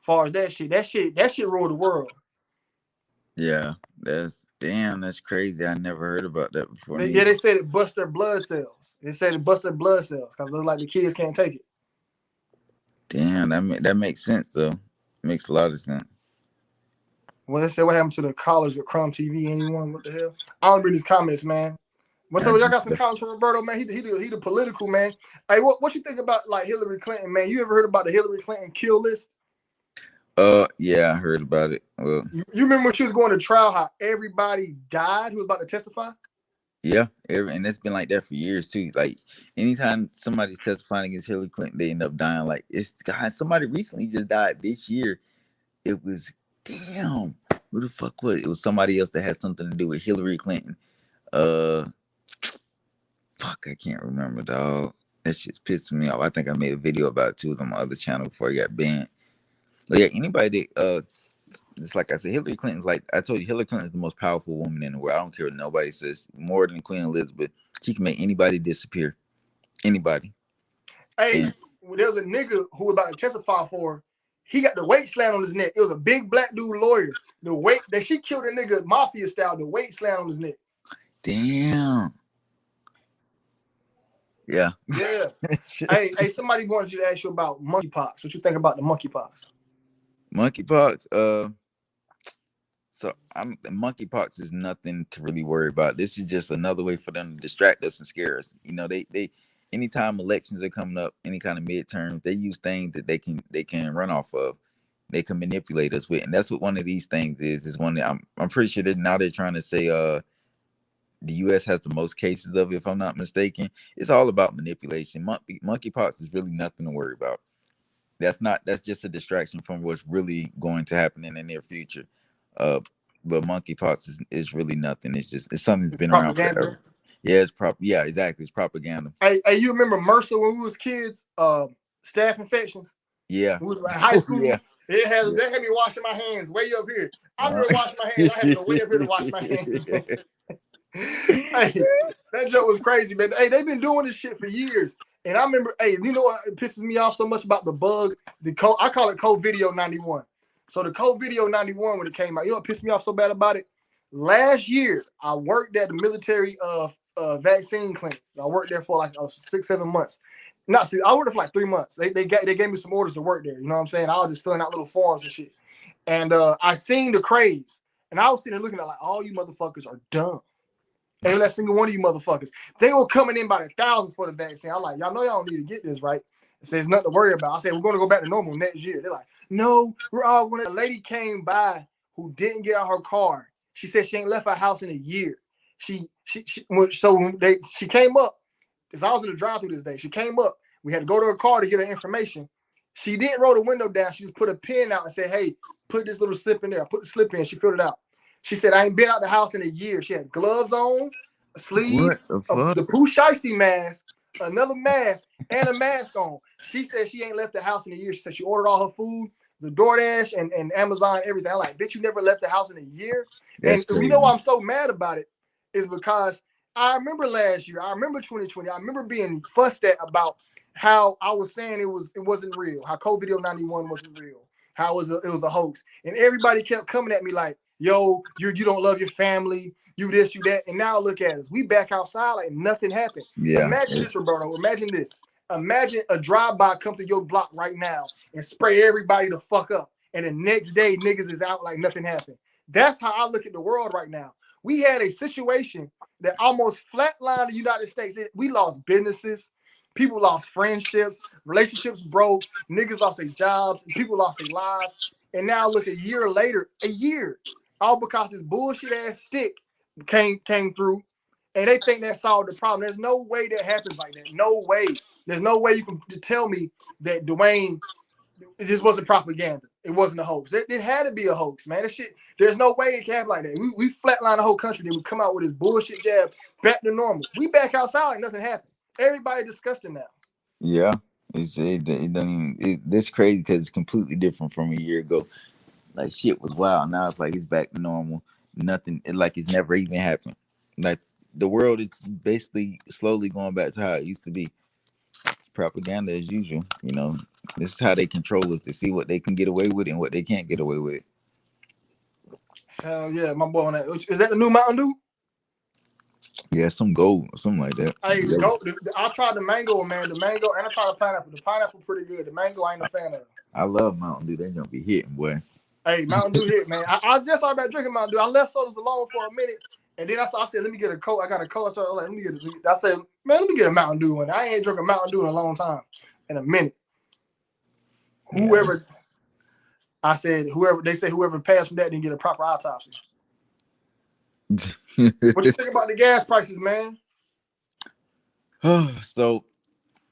Far as that shit ruled the world. Yeah, that's crazy. I never heard about that before. They said it busts their blood cells. They said it busts their blood cells because it looks like the kids can't take it. Damn, that makes sense though. Makes a lot of sense. Well, they said what happened to the college with Crumb TV? Anyone? What the hell? I don't read these comments, man. What's up? Y'all got some comments from Roberto, man. He the political man. Hey, what you think about like Hillary Clinton, man? You ever heard about the Hillary Clinton kill list? Yeah, I heard about it. Well, you remember when she was going to trial, how everybody died who was about to testify? Yeah, and it's been like that for years too. Like anytime somebody's testifying against Hillary Clinton, they end up dying. Like it's God. Somebody recently just died this year. It was damn. Who the fuck was it? It was somebody else that had something to do with Hillary Clinton. Fuck, I can't remember, dog. That shit pissed me off. I think I made a video about it too. It was on my other channel before I got banned. But yeah, anybody that it's like I said, Hillary Clinton's like I told you, Hillary Clinton is the most powerful woman in the world. I don't care what nobody says. More than Queen Elizabeth, she can make anybody disappear. Anybody. Hey, there was a nigga who was about to testify for her. He got the weight slam on his neck. It was a big black dude lawyer. The weight that she killed a nigga mafia style. The weight slam on his neck. Damn. Yeah. Yeah. hey, somebody wanted you to ask you about monkeypox. What you think about the monkeypox? Monkeypox. So monkeypox is nothing to really worry about. This is just another way for them to distract us and scare us. You know, they anytime elections are coming up, any kind of midterms, they use things that they can run off of. They can manipulate us with, and that's what one of these things is. Is one that I'm pretty sure that now they're trying to say the U.S. has the most cases of it, if I'm not mistaken. It's all about manipulation. Monkeypox is really nothing to worry about. That's just a distraction from what's really going to happen in the near future. But monkeypox is really nothing. It's something that's been around forever. Yeah, yeah, exactly. It's propaganda. Hey, you remember MRSA when we was kids? Staph infections. Yeah. We was in high school. Yeah. They had me washing my hands way up here. I remember washing my hands. I had to go way up here to wash my hands. Hey, that joke was crazy, man. Hey, they've been doing this shit for years. And I remember, hey, you know what pisses me off so much about the bug? I call it COVID 91. So the COVID 91, when it came out, you know what pissed me off so bad about it? Last year, I worked at the military vaccine clinic. I worked there for like 6-7 months. I worked there for like 3 months. They gave me some orders to work there. You know what I'm saying? I was just filling out little forms and shit. And I seen the craze. And I was sitting there looking at like, all you motherfuckers are dumb. Ain't that single one of you motherfuckers. They were coming in by the thousands for the vaccine. I'm like, y'all know y'all don't need to get this, right? It says nothing to worry about. I said, we're going to go back to normal next year. They're like, no, we're all going to. A lady came by who didn't get out her car. She said she ain't left her house in a year. She came up, because I was in the drive-thru this day. She came up. We had to go to her car to get her information. She didn't roll the window down. She just put a pen out and said, hey, put this little slip in there. I put the slip in. She filled it out. She said, I ain't been out the house in a year. She had gloves on, sleeves, the Pooh Shiesty mask, another mask, and a mask on. She said she ain't left the house in a year. She said she ordered all her food, the DoorDash and Amazon, everything. I'm like, bitch, you never left the house in a year? That's crazy. You know why I'm so mad about it is because I remember last year, I remember 2020, I remember being fussed at about how I was saying it wasn't real, how COVID 91 wasn't real, how it was a hoax. And everybody kept coming at me like, yo, you don't love your family, you this, you that. And now look at us. We back outside like nothing happened. Yeah. Imagine this, Roberto. Imagine this. Imagine a drive-by come to your block right now and spray everybody the fuck up. And the next day, niggas is out like nothing happened. That's how I look at the world right now. We had a situation that almost flatlined the United States. We lost businesses. People lost friendships. Relationships broke. Niggas lost their jobs. People lost their lives. And now look, a year later, all because this bullshit ass stick came through, and they think that solved the problem. There's no way that happens like that. No way. There's no way you can tell me that Dwayne, this wasn't propaganda. It wasn't a hoax. It had to be a hoax, man. That shit. There's no way it can happen like that. We flatline the whole country, then we come out with this bullshit jab back to normal. We back outside like nothing happened. Everybody disgusting now. Yeah, it doesn't even. That's crazy because it's completely different from a year ago. Like shit was wild. Now it's like it's back to normal. Nothing. Like it's never even happened. Like the world is basically slowly going back to how it used to be. Propaganda as usual. You know, this is how they control us to see what they can get away with and what they can't get away with. Hell yeah, my boy on that. Is that the new Mountain Dew? Yeah, some gold, something like that. Hey, I tried the mango, man. The mango, and I tried the pineapple. The pineapple pretty good. The mango, I ain't a fan of. I love Mountain Dew. They gonna be hitting, boy. Hey, Mountain Dew hit, man. I just started about drinking Mountain Dew. I left sodas alone for a minute, And then I said, let me get a Coke. I got a Coke. So I was like, I said, man, let me get a Mountain Dew one. I ain't drinking Mountain Dew in a long time, in a minute. Whoever, I said, they say whoever passed from that didn't get a proper autopsy. What you think about the gas prices, man? So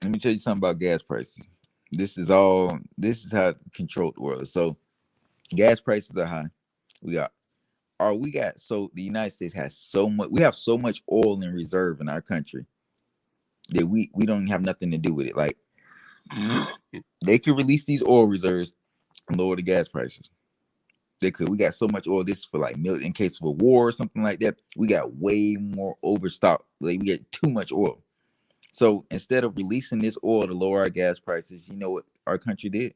let me tell you something about gas prices. This is how to control the world. So gas prices are high. So the United States has we have so much oil in reserve in our country that we don't even have nothing to do with it. Like they could release these oil reserves and lower the gas prices. They could. We got so much oil. This is for like in case of a war or something like that. We got way more overstock. Like we get too much oil. So instead of releasing this oil to lower our gas prices, you know what our country did?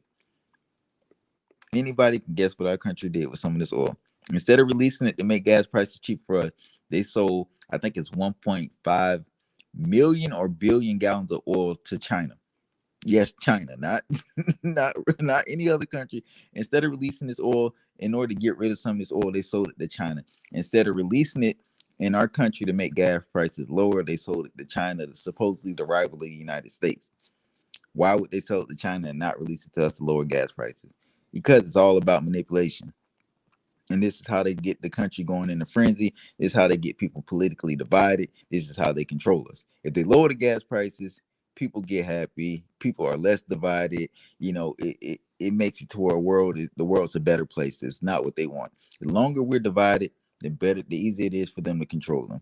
Anybody can guess what our country did with some of this oil. Instead of releasing it to make gas prices cheap for us, they sold, I think it's 1.5 million or billion gallons of oil to China. Yes, China, not not any other country. Instead of releasing this oil, in order to get rid of some of this oil, they sold it to China. Instead of releasing it in our country to make gas prices lower, they sold it to China, supposedly the rival of the United States. Why would they sell it to China and not release it to us to lower gas prices? Because it's all about manipulation. And this is how they get the country going in a frenzy. This is how they get people politically divided. This is how they control us. If they lower the gas prices, people get happy. People are less divided. You know, it makes it to where the world's a better place. It's not what they want. The longer we're divided, the better, the easier it is for them to control them.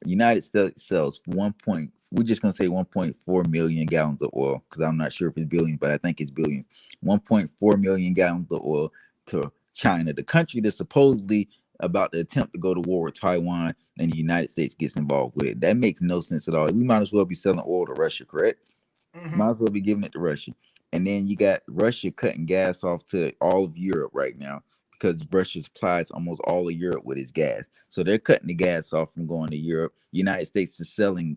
The United States sells we're just gonna say 1.4 million gallons of oil, because I'm not sure if it's billion, but I think it's billion. 1.4 million gallons of oil to China, the country that's supposedly about to attempt to go to war with Taiwan, and the United States gets involved with it. That makes no sense at all. We might as well be selling oil to Russia, correct? Mm-hmm. Might as well be giving it to Russia. And then you got Russia cutting gas off to all of Europe right now, because Russia supplies almost all of Europe with its gas. So they're cutting the gas off from going to Europe. United States is selling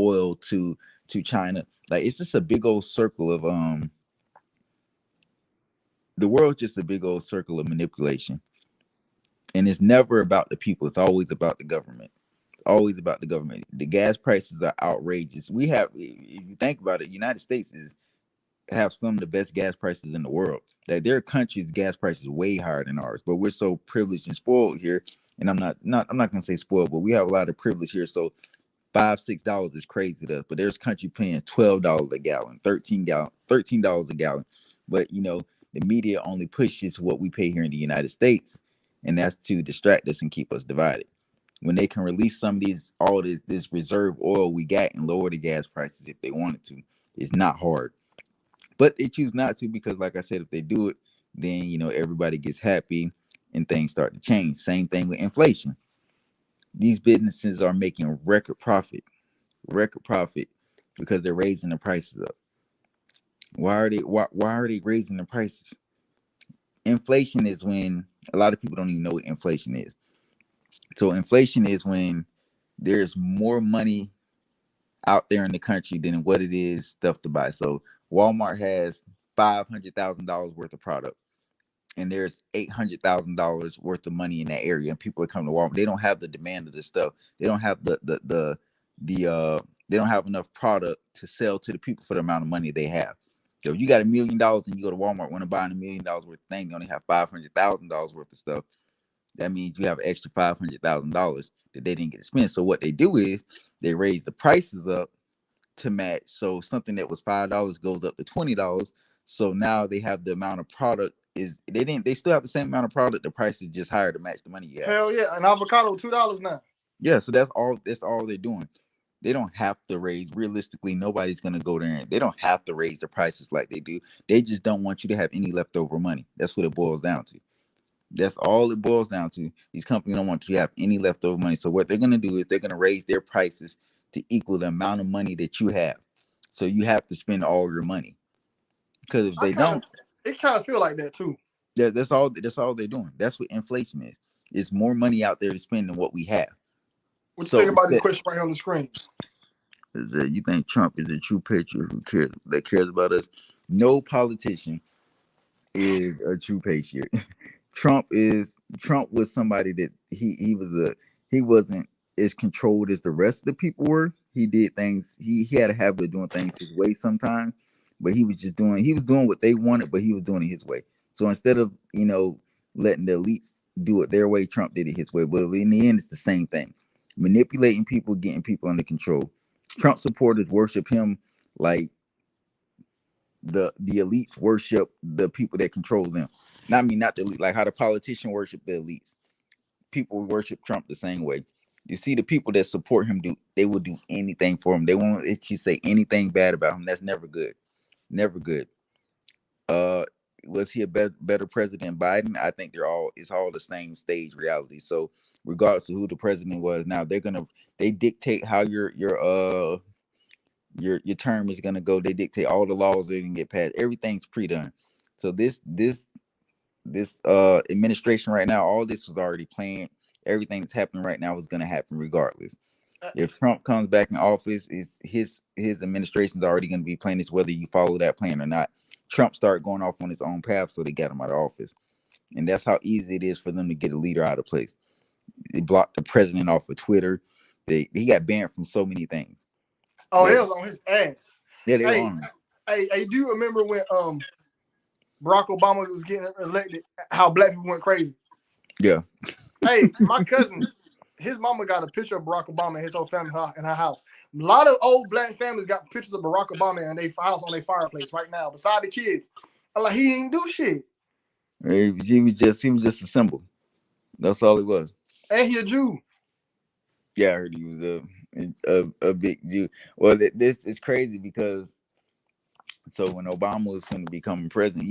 oil to China. Like, it's just a big old circle of the world's just a big old circle of manipulation. And it's never about the people. It's always about the government. Always about the government. The gas prices are outrageous. We have, if you think about it, United States have some of the best gas prices in the world. Like, their country's gas prices way higher than ours, but we're so privileged and spoiled here. And I'm not gonna say spoiled, but we have a lot of privilege here. So $5-6 is crazy to us. But there's country paying $12 a gallon, $13 a gallon. But you know, the media only pushes what we pay here in the United States, and that's to distract us and keep us divided. When they can release some of this reserve oil we got and lower the gas prices if they wanted to, it's not hard. But they choose not to, because, like I said, if they do it, then you know everybody gets happy and things start to change. Same thing with inflation. These businesses are making record profit because they're raising the prices up. Why are they raising the prices? Inflation is when a lot of people don't even know what inflation is. So inflation is when there's more money out there in the country than what it is stuff to buy. So Walmart has $500,000 worth of product, and there's $800,000 worth of money in that area, and people are coming to Walmart. They don't have the demand of this stuff. They don't have they don't have enough product to sell to the people for the amount of money they have. So if you got $1 million and you go to Walmart, want to buy $1 million worth of thing, you only have $500,000 worth of stuff. That means you have an extra $500,000 that they didn't get to spend. So what they do is they raise the prices up to match. So something that was $5 goes up to $20. So now they have the amount of product they still have the same amount of product. The price is just higher to match the money you have. Hell yeah, an avocado $2 now. Yeah, so that's all they're doing. They don't have to raise. Realistically, nobody's gonna go there and they don't have to raise the prices like they do. They just don't want you to have any leftover money. That's what it boils down to. That's all it boils down to. These companies don't want you to have any leftover money. So what they're gonna do is they're gonna raise their prices to equal the amount of money that you have. So you have to spend all your money. Because if they don't, it kind of feel like that too. That's all they're doing. That's what inflation is. It's more money out there to spend than what we have. What you think about this question right here on the screen? Is that you think Trump is a true patriot that cares about us? No politician is a true patriot. Trump was somebody that he he wasn't as controlled as the rest of the people were. He did things. He had a habit of doing things his way sometimes, but he was doing what they wanted, but he was doing it his way. So instead of letting the elites do it their way, Trump did it his way. But in the end, it's the same thing: manipulating people, getting people under control. Trump supporters worship him like the elites worship the people that control them. Not the elite, like how the politician worship the elites. People worship Trump the same way. You see, the people that support him they will do anything for him. They won't let you say anything bad about him. That's never good. Never good. Uh, was he a better president than Biden? I think it's all the same stage reality. So regardless of who the president was, now they dictate how your term is gonna go. They dictate all the laws that can get passed. Everything's pre-done. So this administration right now, all this was already planned. Everything that's happening right now is gonna happen regardless. If Trump comes back in office, is his administration is already gonna be planning this, whether you follow that plan or not. Trump started going off on his own path, so they got him out of office. And that's how easy it is for them to get a leader out of place. They blocked the president off of Twitter. He got banned from so many things. Oh, they was on his ass. Yeah, they were Hey, on him. hey, do you remember when Barack Obama was getting elected, how black people went crazy? Yeah. Hey, my cousin, his mama got a picture of Barack Obama and his whole family in her house. A lot of old black families got pictures of Barack Obama in their house on their fireplace right now, beside the kids. I'm like, he didn't do shit. He was just a symbol. That's all he was. And he a Jew. Yeah, I heard he was a big Jew. Well, this is crazy because so when Obama was going to become president,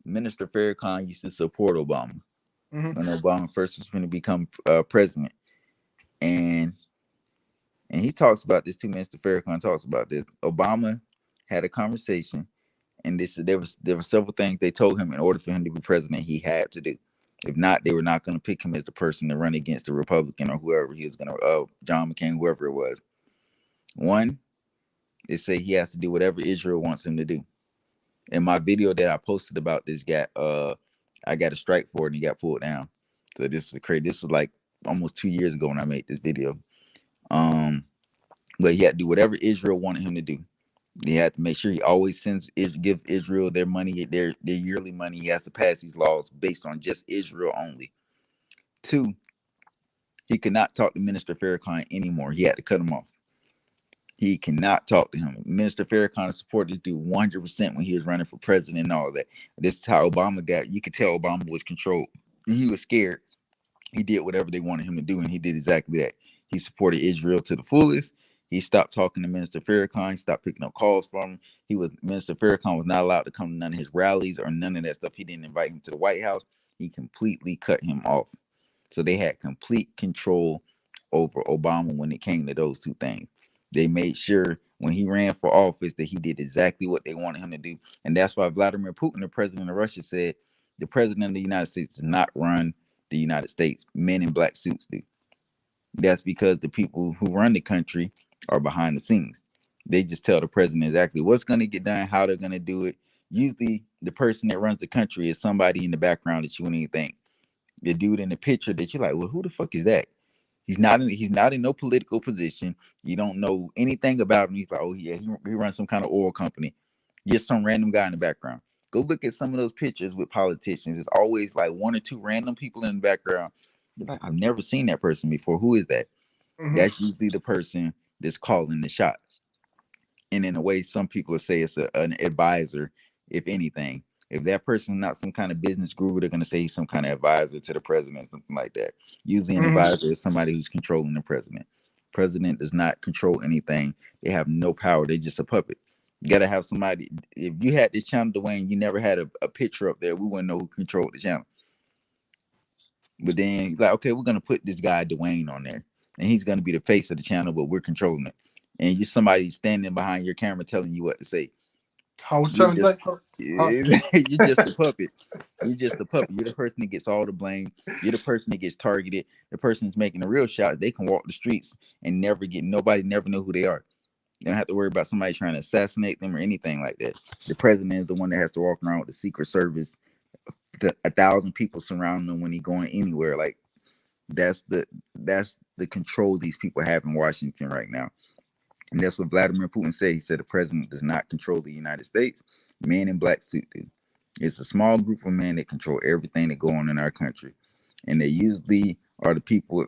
Minister Farrakhan used to support Obama when Obama first was going to become president, and he talks about this too. Minister Farrakhan talks about this. Obama had a conversation, and there were several things they told him in order for him to be president he had to do. If not, they were not going to pick him as the person to run against the Republican or whoever he was going to, John McCain, whoever it was. One, they say he has to do whatever Israel wants him to do. In my video that I posted about this guy, I got a strike for it and he got pulled down. So this is crazy. This was like almost 2 years ago when I made this video. But he had to do whatever Israel wanted him to do. He had to make sure he always gives Israel their money, their yearly money. He has to pass these laws based on just Israel only. 2, he could not talk to Minister Farrakhan anymore. He had to cut him off. He cannot talk to him. Minister Farrakhan supported this dude 100% when he was running for president and all that. This is how Obama got. You could tell Obama was controlled. He was scared. He did whatever they wanted him to do, and he did exactly that. He supported Israel to the fullest. He stopped talking to Minister Farrakhan. He stopped picking up calls from him. Minister Farrakhan was not allowed to come to none of his rallies or none of that stuff. He didn't invite him to the White House. He completely cut him off. So they had complete control over Obama when it came to those two things. They made sure when he ran for office that he did exactly what they wanted him to do. And that's why Vladimir Putin, the president of Russia, said the president of the United States does not run the United States. Men in black suits do. That's because the people who run the country are behind the scenes. They just tell the president exactly what's going to get done, how they're going to do it. Usually the person that runs the country is somebody in the background that you wouldn't even think. The dude in the picture that you're like, well, who the fuck is that? He's not in no political position. You don't know anything about him. He's like, oh yeah, he runs some kind of oil company. Just some random guy in the background. Go look at some of those pictures with politicians. It's always like one or two random people in the background. You're like, I've never seen that person before. Who is that? That's usually the person that's calling the shots. And in a way, some people say it's an advisor, if anything. If that person is not some kind of business guru, they're going to say he's some kind of advisor to the president, something like that. Usually an advisor is somebody who's controlling the president. President does not control anything. They have no power. They're just a puppet. You got to have somebody. If you had this channel, Dwayne, you never had a picture up there, we wouldn't know who controlled the channel. But then, like, okay, we're going to put this guy, Dwayne, on there. And he's going to be the face of the channel, but we're controlling it. And you're somebody standing behind your camera telling you what to say. How would you say? You're just a puppet. You're just a puppet. You're the person that gets all the blame. You're the person that gets targeted. The person that's making the real shot, they can walk the streets and nobody never know who they are. They don't have to worry about somebody trying to assassinate them or anything like that. The president is the one that has to walk around with the Secret Service, 1,000 people surrounding him when he's going anywhere. Like, That's the control these people have in Washington right now. And that's what Vladimir Putin said. He said the president does not control the United States. Men in black suit do. It's a small group of men that control everything that go on in our country. And they usually are the people.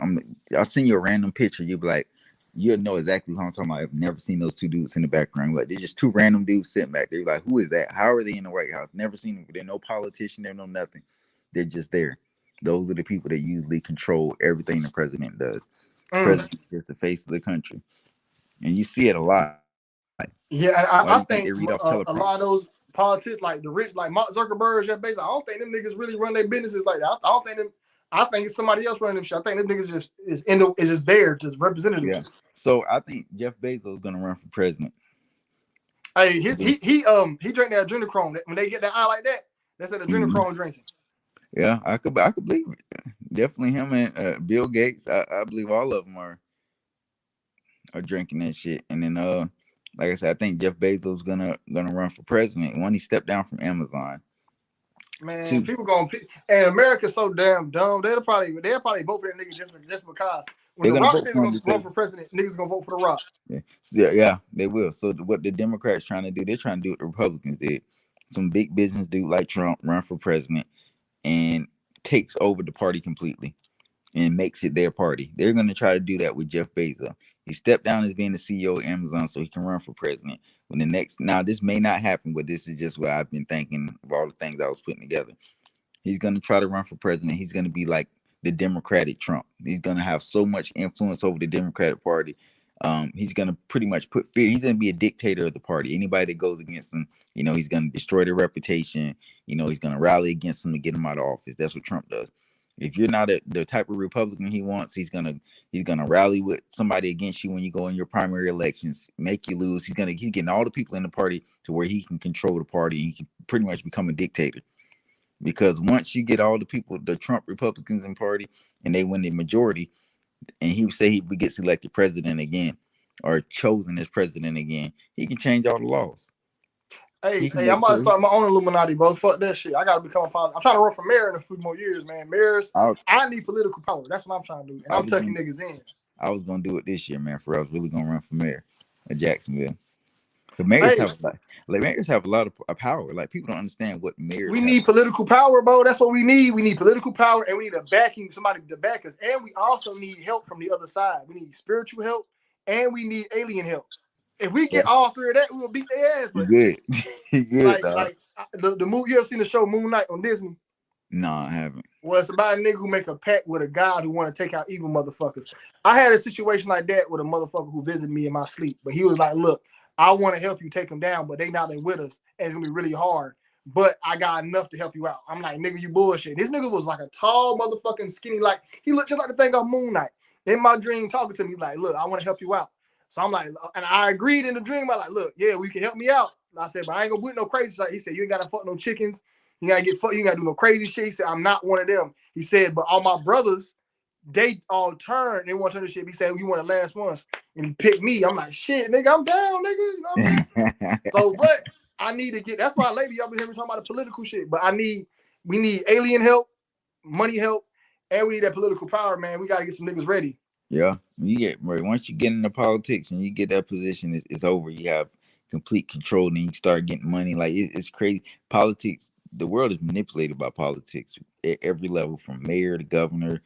I'll send you a random picture. You'll be like, you'll know exactly who I'm talking about. I've never seen those two dudes in the background. Like, they're just two random dudes sitting back there. Like, who is that? How are they in the White House? Never seen them. They're no politician. They're no nothing. They're just there. Those are the people that usually control everything the president does. The president is the face of the country. And you see it a lot. Yeah, Why do you I think they think read off a teleprompter? lot of those politics, like the rich, like Mark Zuckerberg, Jeff Bezos, I don't think them niggas really run their businesses like that. I don't think them. I think it's somebody else running them shit. I think them niggas is just there, just representatives. Yeah. So I think Jeff Bezos is gonna run for president. Hey, he drank that adrenochrome. When they get that eye like that, that's that adrenochrome drinking. Yeah, I could believe it. Definitely him and Bill Gates. I believe all of them are drinking that shit. And then like I said, I think Jeff Bezos is gonna run for president. When he stepped down from Amazon. Man, people gonna and America's so damn dumb. They'll probably vote for that nigga just because. When The Rock says he's gonna run for president, niggas gonna vote for The Rock. Yeah, they will. So what the Democrats trying to do, they're trying to do what the Republicans did. Some big business dude like Trump run for president and takes over the party completely and makes it their party. They're going to try to do that with Jeff Bezos. He stepped down as being the CEO of Amazon so he can run for president. Now this may not happen, but this is just what I've been thinking of all the things I was putting together. He's going to try to run for president. He's going to be like the Democratic Trump. He's going to have so much influence over the Democratic Party. He's going to pretty much put fear. He's going to be a dictator of the party. Anybody that goes against him, he's going to destroy their reputation. He's going to rally against them to get him out of office. That's what Trump does. If you're not the type of Republican he wants, he's gonna rally with somebody against you when you go in your primary elections, make you lose. He's getting all the people in the party to where he can control the party. And he can pretty much become a dictator. Because once you get all the people, the Trump Republicans in party, and they win the majority, and he would say he gets elected president again or chosen as president again, he can change all the laws. Hey, I'm about to start my own Illuminati, bro. Fuck that shit. I gotta become a politician. I'm trying to run for mayor in a few more years, man. Mayors, I need political power. That's what I'm trying to do. And I'm tucking niggas in. I was gonna do it this year, man. I was really gonna run for mayor of Jacksonville. The mayors have a lot of power. Like, people don't understand what mayors. We need political power, bro. That's what we need. We need political power, and we need somebody to back us. And we also need help from the other side. We need spiritual help, and we need alien help. If we get all three of that, we will beat their ass. But good. like the movie, you ever seen the show Moon Knight on Disney? No, I haven't. Well, it's about a nigga who make a pact with a god who want to take out evil motherfuckers. I had a situation like that with a motherfucker who visited me in my sleep. But he was like, look, I want to help you take them down, but they not there with us, and it's gonna be really hard. But I got enough to help you out. I'm like, nigga, you bullshit. This nigga was like a tall motherfucking skinny, like he looked just like the thing on Moon Knight. In my dream, talking to me like, look, I want to help you out. So I'm like, and I agreed in the dream. I'm like, look, yeah, we can help me out. And I said, but I ain't gonna put no crazy stuff. He said, you ain't gotta fuck no chickens. You gotta get fucked. You gotta do no crazy shit. He said, I'm not one of them. He said, but all my brothers, they all turned. They want to turn the shit. He said, you want the last ones. And he picked me. I'm like, shit, nigga, I'm down, nigga. You know what I mean? So, but I need to get, that's why lately y'all been hearing me talking about the political shit. But we need alien help, money help, and we need that political power, man. We gotta get some niggas ready. Yeah, once you get into politics and you get that position, it's over. You have complete control, and you start getting money. Like, it's crazy. Politics, the world is manipulated by politics at every level, from mayor to governor,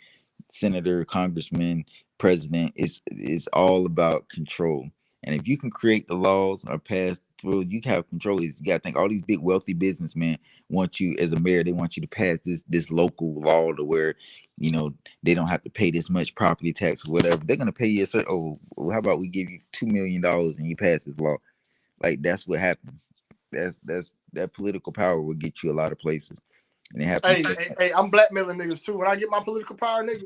senator, congressman, president. It's all about control. And if you can create the laws or pass through, you have control. You got to think all these big wealthy businessmen want you as a mayor. They want you to pass this local law to where they don't have to pay this much property tax or whatever. They're gonna pay you a certain. Oh, how about we give you $2 million and you pass this law? Like, that's what happens. That political power will get you a lot of places. And it happens. Hey, I'm blackmailing niggas too. When I get my political power, nigga,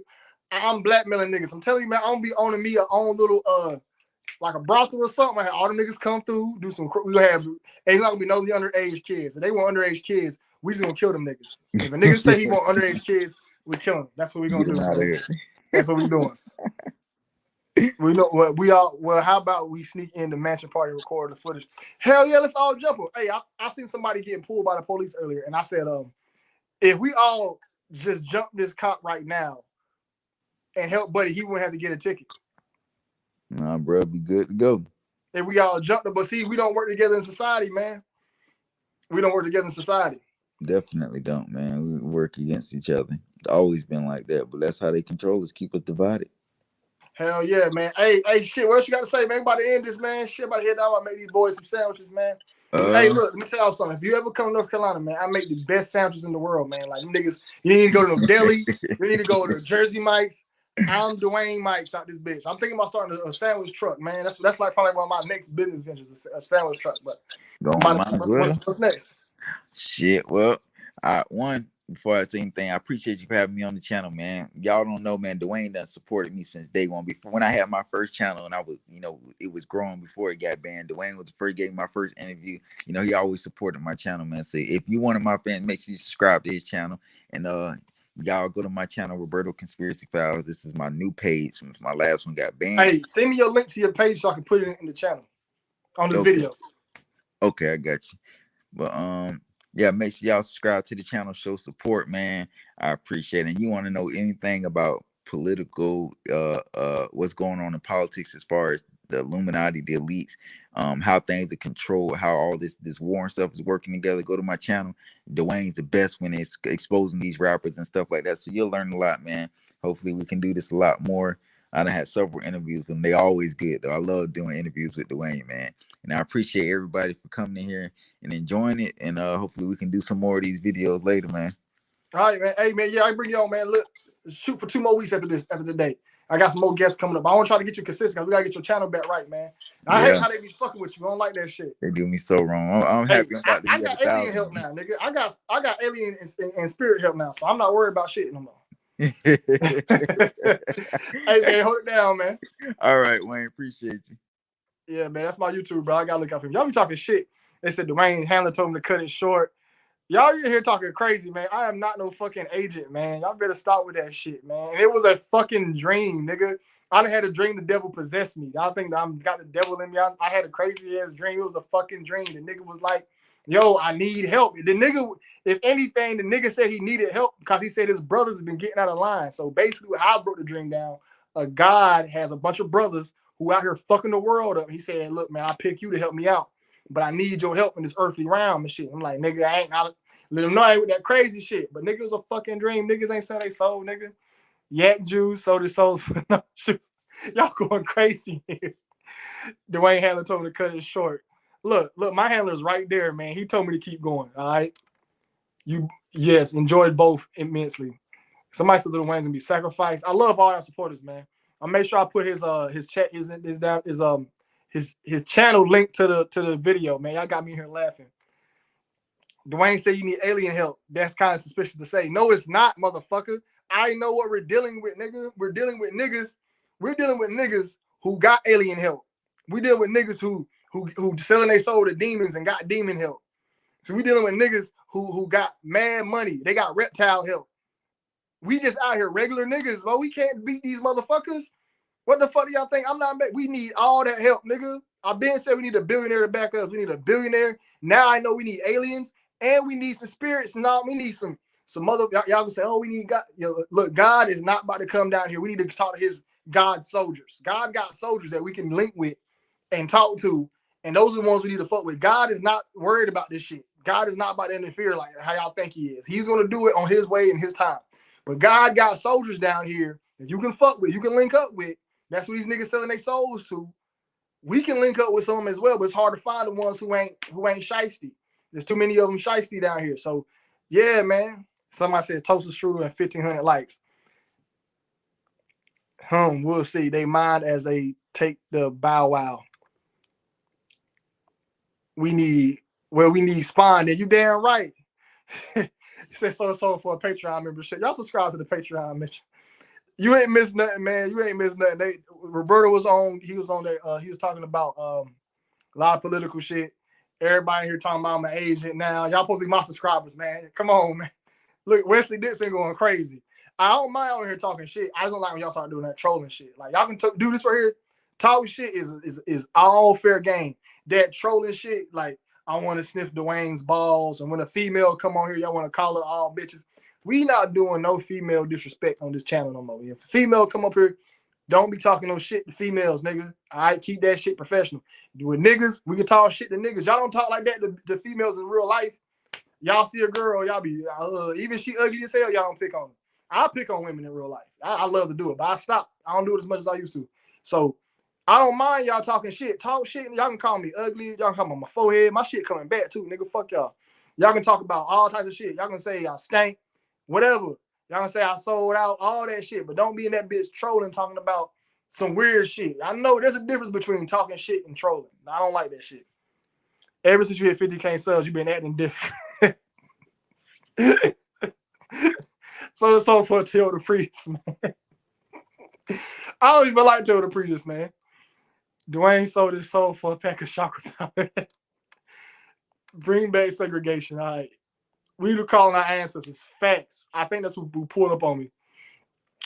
I'm blackmailing niggas. I'm telling you, man, I'm gonna be owning me a own little like a brothel or something. I have all the niggas come through, do some. We gonna have. Ain't not gonna be no underage kids. If they want underage kids, we just gonna kill them niggas. If a nigga say he want underage kids, we kill him. That's what we gonna do. That's what we doing. We know what we all. Well, how about we sneak in the mansion party, record the footage? Hell yeah, let's all jump. Hey, I seen somebody getting pulled by the police earlier, and I said, if we all just jump this cop right now, and help Buddy, he wouldn't have to get a ticket. Nah, bro, be good to go. If we all jumped up, but see, we don't work together in society, man. We don't work together in society. Definitely don't, man. We work against each other. It's always been like that, but that's how they control us, keep us divided. Hell yeah, man. Hey, shit, what else you got to say, man? About to end this, man. Shit, about to head down. I make these boys some sandwiches, man. Hey, look, let me tell y'all something. If you ever come to North Carolina, man, I make the best sandwiches in the world, man. Like, niggas, you need to go to no deli. You need to go to Jersey Mike's. I'm Dwayne Mike's out this bitch. I'm thinking about starting a sandwich truck, man. That's like probably one of my next business ventures, a sandwich truck. But what's next? Shit, well, before I say anything, I appreciate you for having me on the channel, man. Y'all don't know, man, Dwayne done supported me since day one. Before, when I had my first channel and I was, it was growing before it got banned. Dwayne was the first, gave me my first interview. He always supported my channel, man. So if you one of my fans, make sure you subscribe to his channel. And y'all go to my channel, Roberto Conspiracy Files. This is my new page since my last one got banned. Hey, send me your link to your page so I can put it in the channel on this video. Okay, I got you. But yeah, make sure y'all subscribe to the channel, show support, man. I appreciate it. And you want to know anything about political, what's going on in politics as far as the Illuminati, the elites, how things are controlled, how all this war and stuff is working together, go to my channel. Dwayne's the best when it's exposing these rappers and stuff like that. So you'll learn a lot, man. Hopefully we can do this a lot more. I done had several interviews with them. They always good, though. I love doing interviews with Dwayne, man. And I appreciate everybody for coming in here and enjoying it. And hopefully we can do some more of these videos later, man. All right, man. Hey, man, yeah, I bring you on, man. Look, shoot for 2 more weeks after the day. I got some more guests coming up. I want to try to get you consistent. We got to get your channel back right, man. I hate how they be fucking with you. I don't like that shit. They do me so wrong. I'm happy. I got alien help now, nigga. I got alien and spirit help now, so I'm not worried about shit no more. Hey, man, hold it down, man. All right, Wayne. Appreciate you. Yeah, man, that's my YouTube, bro. I gotta look out for him. Y'all be talking shit. They said Dwayne Handler told him to cut it short. Y'all here talking crazy, man. I am not no fucking agent, man. Y'all better stop with that shit, man. And it was a fucking dream, nigga. I done had a dream the devil possessed me. Y'all think that I'm got the devil in me? I had a crazy ass dream. It was a fucking dream. The nigga was like, yo, I need help. The nigga, if anything, the nigga said he needed help because he said his brothers have been getting out of line. So basically, how I broke the dream down, a God has a bunch of brothers who out here fucking the world up. He said, look, man, I pick you to help me out, but I need your help in this earthly realm and shit. I'm like, nigga, let them know I ain't with that crazy shit. But nigga, it was a fucking dream. Niggas ain't selling their soul, nigga. Yak Jews sold their souls for no shoes. Y'all going crazy here. Dwayne Handler told me to cut it short. Look, my handler's right there, man. He told me to keep going. All right. Yes, enjoyed both immensely. Somebody said Lil Wayne's gonna be sacrificed. I love all our supporters, man. I'll make sure I put his channel link to the video, man. Y'all got me here laughing. Dwayne said you need alien help. That's kind of suspicious to say. No, it's not, motherfucker. I know what we're dealing with, nigga. We're dealing with niggas. We're dealing with niggas who got alien help. We dealing with niggas who selling their soul to demons and got demon help. So we dealing with niggas who got mad money. They got reptile help. We just out here regular niggas, but we can't beat these motherfuckers. What the fuck do y'all think? I'm not. We need all that help, nigga. I've been said we need a billionaire to back us. We need a billionaire. Now I know we need aliens and we need some spirits. Now we need some mother. Y'all can say, oh, we need God. Look, God is not about to come down here. We need to talk to his God soldiers. God got soldiers that we can link with and talk to, and those are the ones we need to fuck with. God is not worried about this shit. God is not about to interfere like how y'all think he is. He's going to do it on his way and his time. But God got soldiers down here that you can fuck with, you can link up with. That's what these niggas selling their souls to. We can link up with some of them as well, but it's hard to find the ones who ain't shiesty. There's too many of them shiesty down here. So, yeah, man. Somebody said toaster strudel and 1,500 likes. We'll see. They mind as they take the bow wow. We need Spawn. Then you damn right. You said so for a Patreon membership. Y'all subscribe to the Patreon membership. You ain't missed nothing, man. You ain't missed nothing. Roberto was on. He was on there. He was talking about a lot of political shit. Everybody here talking about I'm an agent now. Y'all supposed to be my subscribers, man. Come on, man. Look, Wesley Dixon going crazy. I don't mind on here talking shit. I just don't like when y'all start doing that trolling shit. Like y'all can do this right here. Talk shit is all fair game. That trolling shit, like I want to sniff Dwayne's balls, and when a female come on here, y'all want to call her all bitches. We not doing no female disrespect on this channel no more. If a female come up here, don't be talking no shit to females, nigga. All right, keep that shit professional. With niggas, we can talk shit to niggas. Y'all don't talk like that to females in real life. Y'all see a girl, y'all be, even she ugly as hell, y'all don't pick on her. I pick on women in real life. I love to do it, but I stopped. I don't do it as much as I used to. So I don't mind y'all talking shit. Talk shit. Y'all can call me ugly. Y'all can call me on my forehead. My shit coming back too, nigga. Fuck y'all. Y'all can talk about all types of shit. Y'all can say I stank, whatever. Y'all can say I sold out, all that shit. But don't be in that bitch trolling, talking about some weird shit. I know there's a difference between talking shit and trolling. I don't like that shit. Ever since you hit 50K subs, you've been acting different. So it's so for Tell the Priest, man. I don't even like Tell the Priest, man. Dwayne sold his soul for a pack of chocolate powder. Bring back segregation. All right. We were calling our ancestors. Facts. I think that's who pulled up on me.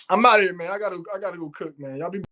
I'm out of here, man. I gotta go cook, man. Y'all be